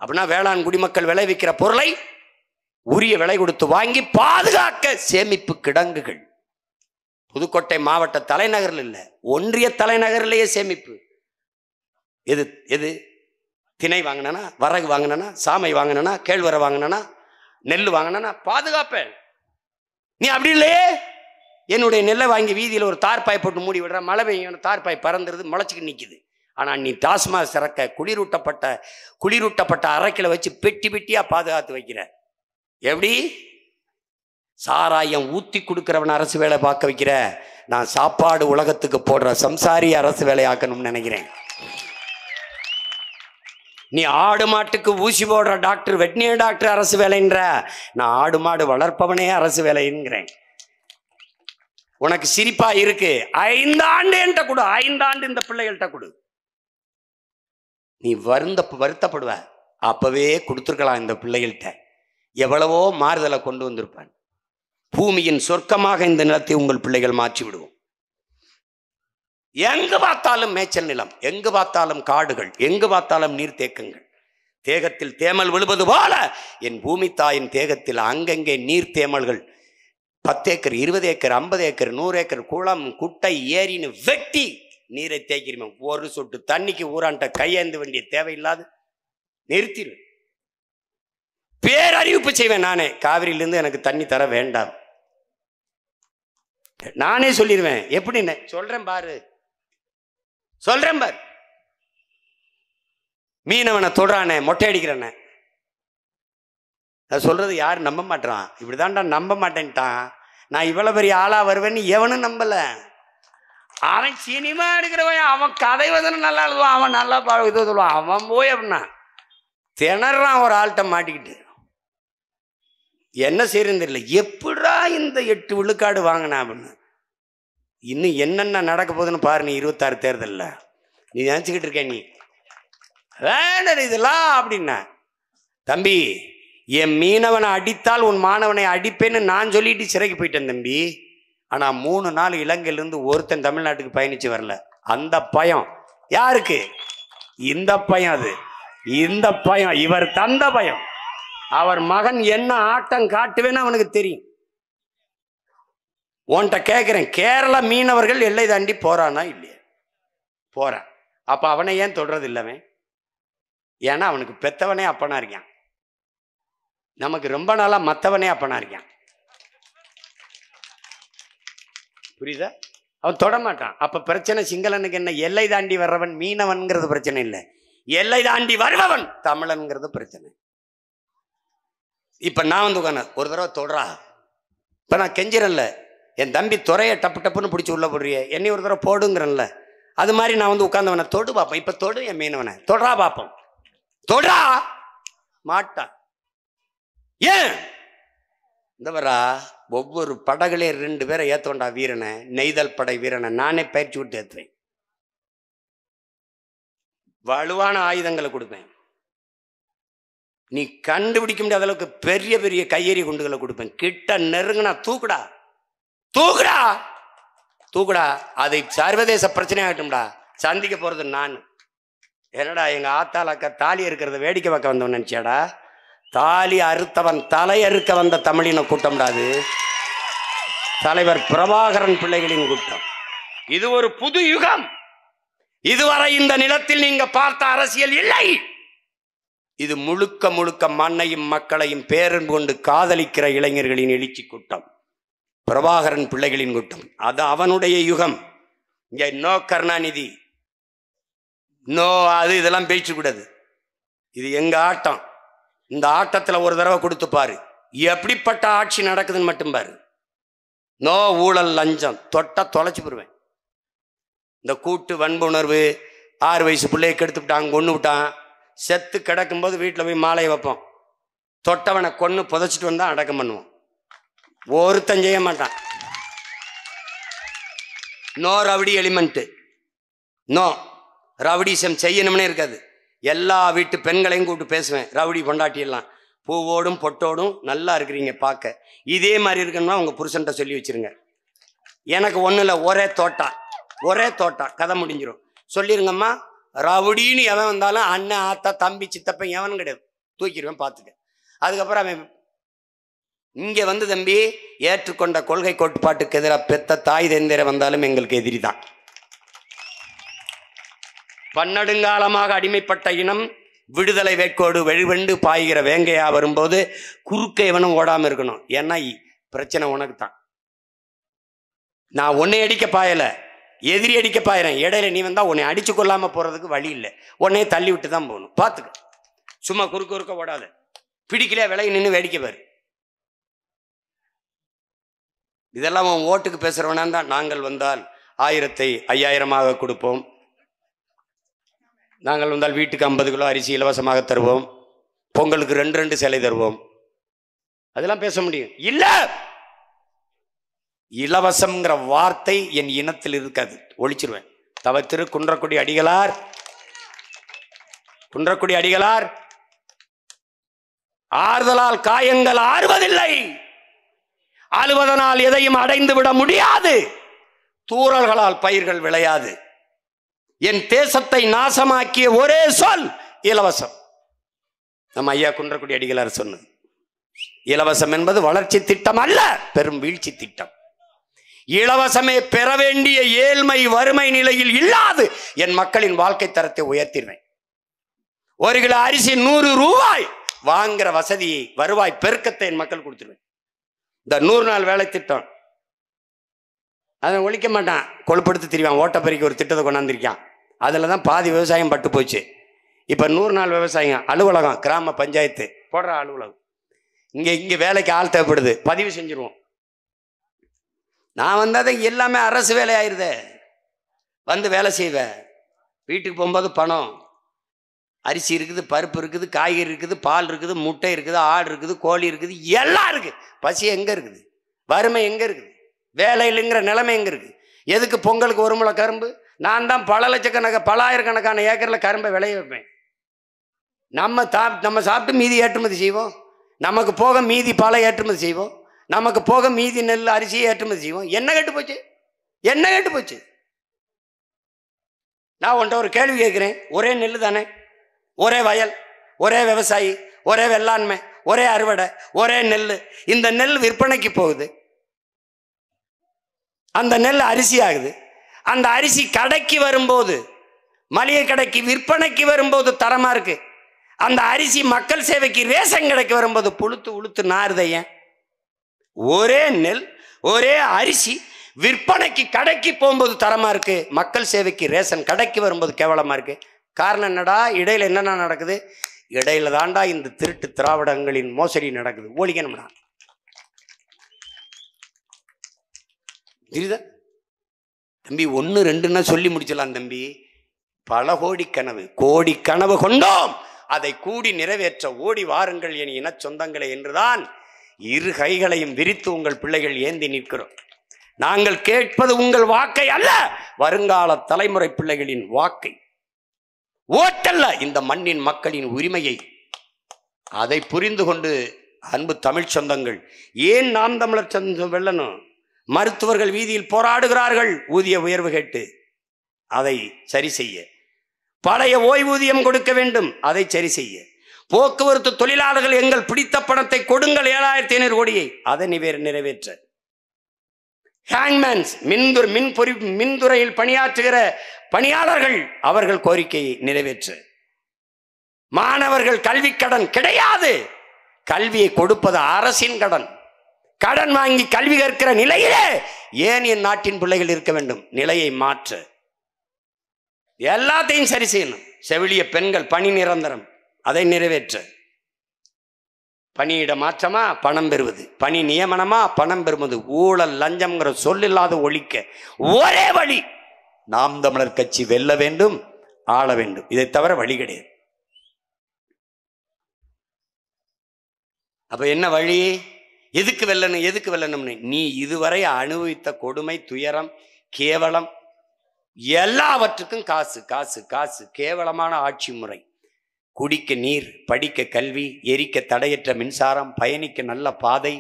Speaker 1: அப்படின்னா வேளாண் குடிமக்கள் விளைவிக்கிற பொருளை உரிய விலை கொடுத்து வாங்கி பாதுகாக்க சேமிப்பு கிடங்குகள். புதுக்கோட்டை மாவட்ட தலைநகரில் இல்லை, ஒன்றிய தலைநகரிலேயே சேமிப்பு. எது எது திணை வாங்கினா, வரகு வாங்கினா, சாமை வாங்கினா, கேழ்வரை வாங்கினா, நெல் வாங்கினா பாதுகாப்பேன். நீ அப்படி இல்லையே, என்னுடைய நெல்லை வாங்கி வீதியில் ஒரு தார்பாய் போட்டு மூடி விடுற, மழை பெய்யும், தார்பாய் பறந்துருது, முளைச்சிக்கு நிற்குது. ஆனால் நீ டாஸ்மாக் சிறக்க குளிரூட்டப்பட்ட அறைக்கில் வச்சு பெட்டி பெட்டியாக பாதுகாத்து வைக்கிற. எப்படி? சாராயம் ஊற்றி கொடுக்குறவன் அரசு வேலை பார்க்க வைக்கிற. நான் சாப்பாடு உலகத்துக்கு போடுற சம்சாரி அரசு வேலை ஆக்கணும்னு நினைக்கிறேன். நீ ஆடு மாட்டுக்கு ஊசி போடுற டாக்டர், வெட்டினியர் டாக்டர் அரசு வேலைன்ற, நான் ஆடு மாடு வளர்ப்பவனே அரசு வேலைங்கிறேன். உனக்கு சிரிப்பா இருக்கு, 5 ஆண்டு என்கிட்ட கொடு, 5 ஆண்டு இந்த பிள்ளைகள்கிட்ட கொடு. நீ வருத்தப்படுவ. அப்பவே கொடுத்துருக்கலாம் இந்த பிள்ளைகள்கிட்ட, எவ்வளவோ மாறுதலை கொண்டு வந்திருப்பான். பூமியின் சொர்க்கமாக இந்த நிலத்தை உங்கள் பிள்ளைகள் மாற்றி விடுவோம். எங்கு பார்த்தாலும் மேய்ச்சல் நிலம், எங்கு பார்த்தாலும் காடுகள், எங்கு பார்த்தாலும் நீர்த்தேக்கங்கள். தேகத்தில் தேமல் விழுவது போல என் பூமி தாயின் தேகத்தில் அங்கங்கே நீர் தேமல்கள். 10 ஏக்கர், 20 ஏக்கர், 50 ஏக்கர், 100 ஏக்கர் குளம், குட்டை, ஏரின்னு வெட்டி நீரை தேய்க்கிறோம். ஒரு சொட்டு தண்ணிக்கு ஊரான்ட்ட கையேந்து வேண்டிய தேவையில்லாது நிறுத்திடுவேன். பேரறிவிப்பு செய்வேன் நானே, காவிரியிலிருந்து எனக்கு தண்ணி தர வேண்டாம். நானே சொல்லிடுவேன். எப்படின்னு சொல்றேன் பாரு, சொல்றேன் பாரு. மீனவனை தொடுறானே, மொட்டை அடிக்கிறானே, அது சொல்றது யாரு நம்ப மாட்டான். இப்படிதான்டா நம்ப மாட்டேன்ட்டான். நான் இவ்வளவு பெரிய ஆளா வருவேன்னு எவனும் நம்பல. அவன் சினிமா எடுக்கிறவன், அவன் கதை வந்து நல்லா எழுதுவான், அவன் நல்லா இது சொல்லுவான். அவன் போய் அப்படின்னா திணறான் ஒரு ஆள்கிட்ட மாட்டிக்கிட்டு. என்ன செய்யறது தெரியல. எப்படா இந்த 8 விழுக்காடு வாங்கினா அப்படின்னு. இன்னும் என்னென்ன நடக்க போகுதுன்னு பாரு. நீ 26 தேர்தலில் நீ நினச்சிக்கிட்டு இருக்க, நீ வேண்டது இதெல்லாம் அப்படின்னா. தம்பி, என் மீனவனை அடித்தால் உன் மாணவனை அடிப்பேன்னு நான் சொல்லிட்டு சிறைக்கு போயிட்டேன் தம்பி. ஆனால் 3 நாள் இலங்கையிலிருந்து ஒருத்தன் தமிழ்நாட்டுக்கு பயணிச்சு வரல. அந்த பயம் யாருக்கு? இந்த பயம். அது இந்த பயம் இவர் தந்த பயம். அவர் மகன் என்ன ஆட்டம் காட்டுவேன்னு அவனுக்கு தெரியும். உன்கிட்ட கேட்குறேன், கேரள மீனவர்கள் எல்லை தாண்டி போறானா இல்லையா? போறான். அப்போ அவனை ஏன் தொடறது இல்லவன்? ஏன்னா அவனுக்கு பெத்தவனே அப்பனா இருக்கான். நமக்கு ரொம்ப நாளா மற்றவனே அப்பனா இருக்கான். புரியுதா? அவன் தொடமாட்டான். அப்ப பிரச்சனை சிங்களனுக்கு என்ன? எல்லை தாண்டி வர்றவன் மீனவன்கிறது பிரச்சனை இல்லை, எல்லை தாண்டி வருபவன் தமிழன்கிறது பிரச்சனை. இப்ப நான் வந்து உட்காந்து ஒரு தடவை தொடரா, இப்ப நான் கெஞ்சிரன்ல, என் தம்பி துறையை டப்பு டப்புன்னு பிடிச்சி உள்ள போடுறிய, என்னை ஒரு தடவை போடுங்கிறன்ல. அது மாதிரி நான் வந்து உட்காந்தவனை தொடு பார்ப்பேன். இப்ப தொடு என் மீனவனை, தொடரா பார்ப்போம். தொடரா மாட்டான். ஏன் இந்த வரா? ஒவ்வொரு படகுலே 2 பேரை ஏத்தோண்டா வீரனை, நெய்தல் படை வீரனை நானே பயிற்சி விட்டு ஏற்றுவேன். வலுவான ஆயுதங்களை கொடுப்பேன். நீ கண்டுபிடிக்க முடியாத அளவுக்கு பெரிய பெரிய கையெறி குண்டுகளை கொடுப்பேன். கிட்ட நெருங்கினா தூக்குடா, தூக்குடா, தூக்குடா. அதை சர்வதேச பிரச்சனை ஆகட்டும்டா. சந்திக்க போறது நான். என்னடா எங்க ஆத்தாள் அக்கா தாலி இருக்கிறத வேடிக்கை பார்க்க வந்தவன் நினைச்சாடா? தாலி அறுத்தவன் தலை அறுக்க வந்த தமிழின கூட்டம்டாது. தலைவர் பிரபாகரன் பிள்ளைகளின் கூட்டம். இது ஒரு புது யுகம். இதுவரை இந்த நிலத்தில் நீங்க பார்த்த அரசியல் இல்லை. இது முழுக்க முழுக்க மண்ணையும் மக்களையும் பேரன்பு கொண்டு காதலிக்கிற இளைஞர்களின் எழுச்சி கூட்டம், பிரபாகரன் பிள்ளைகளின் கூட்டம். அது அவனுடைய யுகம். இங்க நோ கருணாநிதி, நோ அது இதெல்லாம் பேசக்கூடாது. இது எங்க ஆட்டம். இந்த ஆட்டத்தில் ஒரு தடவை கொடுத்து பாரு, எப்படிப்பட்ட ஆட்சி நடக்குதுன்னு மட்டும் பாரு. நோ ஊழல் லஞ்சம், தொட்டா தொலைச்சு போடுவேன். இந்த கூட்டு வன்புணர்வு, 6 வயசு பிள்ளையை கெடுத்து விட்டான், கொண்டு விட்டான். செத்து கிடக்கும்போது வீட்டில் போய் மாலையை வைப்போம். தொட்டவனை கொன்று புதைச்சிட்டு வந்தா அடக்கம் பண்ணுவோம். ஒருத்தன் செய்ய மாட்டான். No rowdy element, no rowdyism செய்யணும்னே இருக்காது. எல்லா வீட்டு பெண்களையும் கூப்பிட்டு பேசுவேன். ரவுடி பொண்டாட்டியெல்லாம் பூவோடும் பொட்டோடும் நல்லா இருக்கிறீங்க பார்க்க, இதே மாதிரி இருக்கணும்னா உங்கள் புருஷன்ட்ட சொல்லி வச்சிருங்க. எனக்கு ஒன்றும் இல்லை, ஒரே தோட்டா கதை முடிஞ்சிடும். சொல்லிருங்கம்மா, ரவுடின்னு எவன் வந்தாலும் அண்ணன் ஆத்தா தம்பி சித்தப்பன் எவனும் கிடையாது, தூக்கிடுவேன் பார்த்துக்க. அதுக்கப்புறம் அவன் இங்கே வந்து, தம்பி ஏற்றுக்கொண்ட கொள்கை கோட்பாட்டுக்கு எதிராக பெத்த தாய் தந்தையரை வந்தாலும் எங்களுக்கு எதிரி தான். பன்னெடுங்காலமாக அடிமைப்பட்ட இனம் விடுதலை வேட்கோடு வெளிவெண்டு பாய்கிற வேங்கையா வரும்போது குறுக்க எவனும் ஓடாம இருக்கணும். ஏன்னா பிரச்சனை உனக்கு தான். நான் உன்னை அடிக்க பாயல, எதிரி அடிக்க பாயிறேன். இடையில நீ வந்தா உன்னை அடிச்சு கொள்ளாம போறதுக்கு வழி இல்லை. உன்னையே தள்ளி விட்டு தான் போகணும். பார்த்துக்க, சும்மா குறுக்க ஓடாத. பிடிக்கலையா விலகி நின்று வேடிக்கை பாரு. இதெல்லாம் உன் ஓட்டுக்கு பேசுறவனா தான். நாங்கள் வந்தால் 1000ஐ 5000 கொடுப்போம். நாங்கள் வந்தால் வீட்டுக்கு 50 கிலோ அரிசி இலவசமாக தருவோம், பொங்கலுக்கு 2 சேலை தருவோம், அதெல்லாம் பேச முடியும். இல்ல, இலவசம்ங்கிற வார்த்தை என் இனத்தில் இருக்காது, ஒழிச்சிருவேன். திரு குன்றக்குடி அடிகளார் ஆறுதலால் காயங்கள் ஆறுவதில்லை, அழுவதனால் எதையும் அடைந்து விட முடியாது, தூறல்களால் பயிர்கள் விளையாது. என் தேசத்தை நாசமாக்கிய ஒரே சொல் இலவசம். நம்ம ஐயா குன்றக்குடி அடிகளார் சொன்னது. இலவசம் என்பது வளர்ச்சி திட்டம் அல்ல, பெரும் வீழ்ச்சி திட்டம். இலவசமே பெற வேண்டிய ஏழ்மை வறுமை நிலையில் இல்லாது என் மக்களின் வாழ்க்கை தரத்தை உயர்த்திடுவேன். 1 கிலோ அரிசி 100 ரூபாய் வாங்குற வசதியை, வருவாய் பெருக்கத்தை என் மக்கள் கொடுத்துருவேன். இந்த 100 நாள் வேலை திட்டம் அதை ஒழிக்க மாட்டான், கொழுப்படுத்தி திரிவான். ஓட்டப்பறிக்கு ஒரு திட்டத்தை கொண்டாந்துருக்கான், அதில் தான் பாதி விவசாயம் பட்டு போச்சு. இப்போ 100 நாள் விவசாயம் அலுவலகம், கிராம பஞ்சாயத்து போடுற அலுவலகம், இங்கே வேலைக்கு ஆள் தேவைப்படுது, பதிவு செஞ்சிருவோம். நான் வந்தால் தான் எல்லாமே அரசு வேலை ஆயிடுதே, வந்து வேலை செய்வேன். வீட்டுக்கு போகும்போது பணம், அரிசி இருக்குது, பருப்பு இருக்குது, காய்கறி இருக்குது, பால் இருக்குது, முட்டை இருக்குது, ஆடு இருக்குது, கோழி இருக்குது, எல்லாம் இருக்குது. பசி எங்கே இருக்குது? வறுமை எங்கே இருக்குது? வேலை இல்லைங்கிற நிலைமை எங்கே இருக்குது? எதுக்கு பொங்கலுக்கு 1 முளை கரும்பு? நான் தான் பல ஆயிரக்கணக்கான ஏக்கரில் கரும்பை விளைய வைப்பேன். நம்ம சாப்பிட்டு மீதி ஏற்றுமதி செய்வோம், நமக்கு போக மீதி பாலை ஏற்றுமதி செய்வோம், நமக்கு போக மீதி நெல் அரிசியை ஏற்றுமதி செய்வோம். என்ன கெட்டு போச்சு? நான் உன்ட்ட ஒரு கேள்வி கேட்குறேன். ஒரே நெல் தானே, ஒரே வயல், ஒரே விவசாயி, ஒரே வெள்ளாண்மை, ஒரே அறுவடை, ஒரே நெல். இந்த நெல் விற்பனைக்கு போகுது, அந்த நெல் அரிசி ஆகுது. அந்த அரிசி கடைக்கு வரும்போது, மளிகை கடைக்கு விற்பனைக்கு வரும்போது தரமா இருக்கு. அந்த அரிசி மக்கள் சேவைக்கு ரேஷன் கடைக்கு வரும்போது புழுத்து உளுத்து நாறுதையன். ஒரே நெல் ஒரே அரிசி விற்பனைக்கு கடைக்கு போகும்போது தரமா இருக்கு, மக்கள் சேவைக்கு ரேஷன் கடைக்கு வரும்போது கேவலமா இருக்கு. காரணம் என்னடா? இடையில என்னென்ன நடக்குது? இடையில தாண்டா இந்த திருட்டு திராவிடங்களின் மோசடி நடக்குது. ஒழிக்கணும்டா. தெரியுதா தம்பி? 1 2ன்னா சொல்லி முடிச்சலாம் தம்பி. பல கோடி கனவு கொண்டோம், அதை கூடி நிறைவேற்ற ஓடி வாருங்கள் என் இன சொந்தங்களை என்றுதான் 2 கைகளையும் விரித்து உங்கள் பிள்ளைகள் ஏந்தி நிற்கிறோம். நாங்கள் கேட்பது உங்கள் வாக்கை அல்ல, வருங்கால தலைமுறை பிள்ளைகளின் வாக்கை, ஓட்டல்ல, இந்த மண்ணின் மக்களின் உரிமையை. அதை புரிந்து கொண்டு அன்பு தமிழ் சொந்தங்கள், ஏன் நாம் தமிழர் சொந்தம் வெல்லணும்? மருத்துவர்கள் வீதியில் போராடுகிறார்கள் ஊதிய உயர்வு கேட்டு, அதை சரி செய்ய. பழைய ஓய்வூதியம் கொடுக்க வேண்டும், அதை சரி செய்ய. போக்குவரத்து தொழிலாளர்கள் எங்கள் பிடித்த பணத்தை கொடுங்கள் 7500 கோடியை, அதை நிறைவேற்ற. ஹேங்மேன்ஸ், மின்துறையில் பணியாற்றுகிற பணியாளர்கள், அவர்கள் கோரிக்கையை நிறைவேற்ற. மாணவர்கள் கல்வி கடன் கிடையாது, கல்வியை கொடுப்பது அரசின் கடன். கடன் வாங்கி கல்வி கற்கிற நிலையிலே ஏன் என் நாட்டின் பிள்ளைகள் இருக்க வேண்டும்? நிலையை மாற்ற, எல்லாத்தையும் சரி செய்யணும். செவிலிய பெண்கள் பணி நிரந்தரம், அதை நிறைவேற்ற. பணியிட மாற்றமா பணம் பெறுவது, பணி நியமனமா பணம் பெறுவது, ஊழல் லஞ்சம்ங்கிற சொல்லில்லாத ஒழிக்க ஒரே வழி, நாம் தமிழர் கட்சி வெல்ல வேண்டும், ஆள வேண்டும். இதை தவிர வழி கிடையாது. அப்ப என்ன வழி? எதுக்கு வெல்லணும்னு நீ இதுவரை அனுபவித்த கொடுமை, துயரம், கேவலம், எல்லாவற்றுக்கும் காசு காசு காசு. கேவலமான ஆட்சி முறை. குடிக்க நீர், படிக்க கல்வி, எரிக்க தடையற்ற மின்சாரம், பயணிக்க நல்ல பாதை,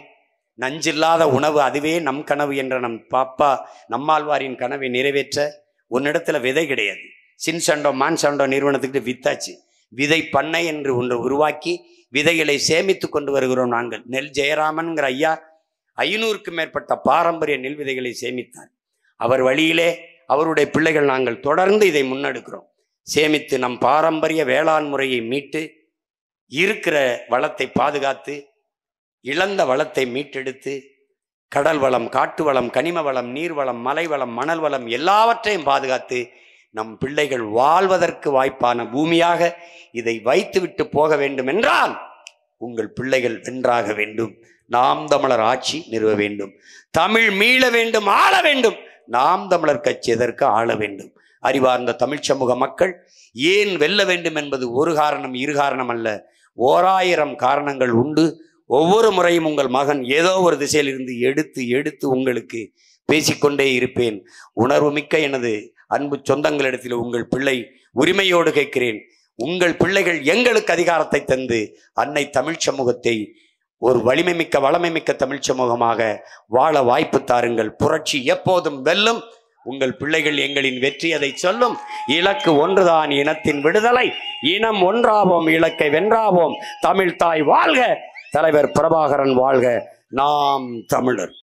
Speaker 1: நஞ்சில்லாத உணவு, அதுவே நம் கனவு என்ற நம் பாப்பா நம்மாழ்வாரின் கனவை நிறைவேற்ற உன்னிடத்துல விதை கிடையாது. சின்சண்டோ மான்சாண்டோ நிறுவனத்துக்கு வித்தாச்சு. விதை பண்ணை என்று ஒன்று உருவாக்கி விதைகளை சேமித்து கொண்டு வருகிறோம் நாங்கள். நெல் ஜெயராமன்கிற ஐயா 500க்கும் மேற்பட்ட பாரம்பரிய நெல் விதைகளை சேமித்தார். அவர் வழியிலே அவருடைய பிள்ளைகள் நாங்கள் தொடர்ந்து இதை முன்னெடுக்கிறோம். சேமித்து நம் பாரம்பரிய வேளாண் முறையை மீட்டு, இருக்கிற வளத்தை பாதுகாத்து, இழந்த வளத்தை மீட்டெடுத்து, கடல் வளம், காட்டு வளம், கனிம வளம், நீர் வளம், மலை வளம், மணல் வளம் எல்லாவற்றையும் பாதுகாத்து நம் பிள்ளைகள் வாழ்வதற்கு வாய்ப்பான பூமியாக இதை வைத்துவிட்டு போக வேண்டும் என்றால் உங்கள் பிள்ளைகள் வென்றாக வேண்டும். நாம் தமிழர் ஆட்சி நிறுவ வேண்டும், தமிழ் மீள வேண்டும், ஆள வேண்டும். நாம் தமிழர் கட்சி எதற்கு ஆள வேண்டும். அறிவார்ந்த தமிழ் சமூக மக்கள் ஏன் வெல்ல வேண்டும் என்பது ஒரு காரணம் இரு காரணம் அல்ல, 1000 காரணங்கள் உண்டு. ஒவ்வொரு முறையும் உங்கள் மகன் ஏதோ ஒரு திசையிலிருந்து எடுத்து எடுத்து உங்களுக்கு பேசிக்கொண்டே இருப்பேன். உணர்வு மிக்க எனது அன்பு சொந்தங்களிடத்தில் உங்கள் பிள்ளை உரிமையோடு கேட்கிறேன், உங்கள் பிள்ளைகள் எங்களுக்கு அதிகாரத்தை தந்து அன்னை தமிழ் சமூகத்தை ஒரு வலிமை மிக்க வளமை மிக்க தமிழ் சமூகமாக வாழ வாய்ப்பு தாருங்கள். புரட்சி எப்போதும் வெல்லும். உங்கள் பிள்ளைகள் எங்களின் வெற்றி அதை சொல்லும். இலக்கு ஒன்றுதான், இனத்தின் விடுதலை. இனம் ஒன்றாவோம், இலக்கை வென்றாவோம். தமிழ் தாய் வாழ்க, தலைவர் பிரபாகரன் வாழ்க. நாம் தமிழர்.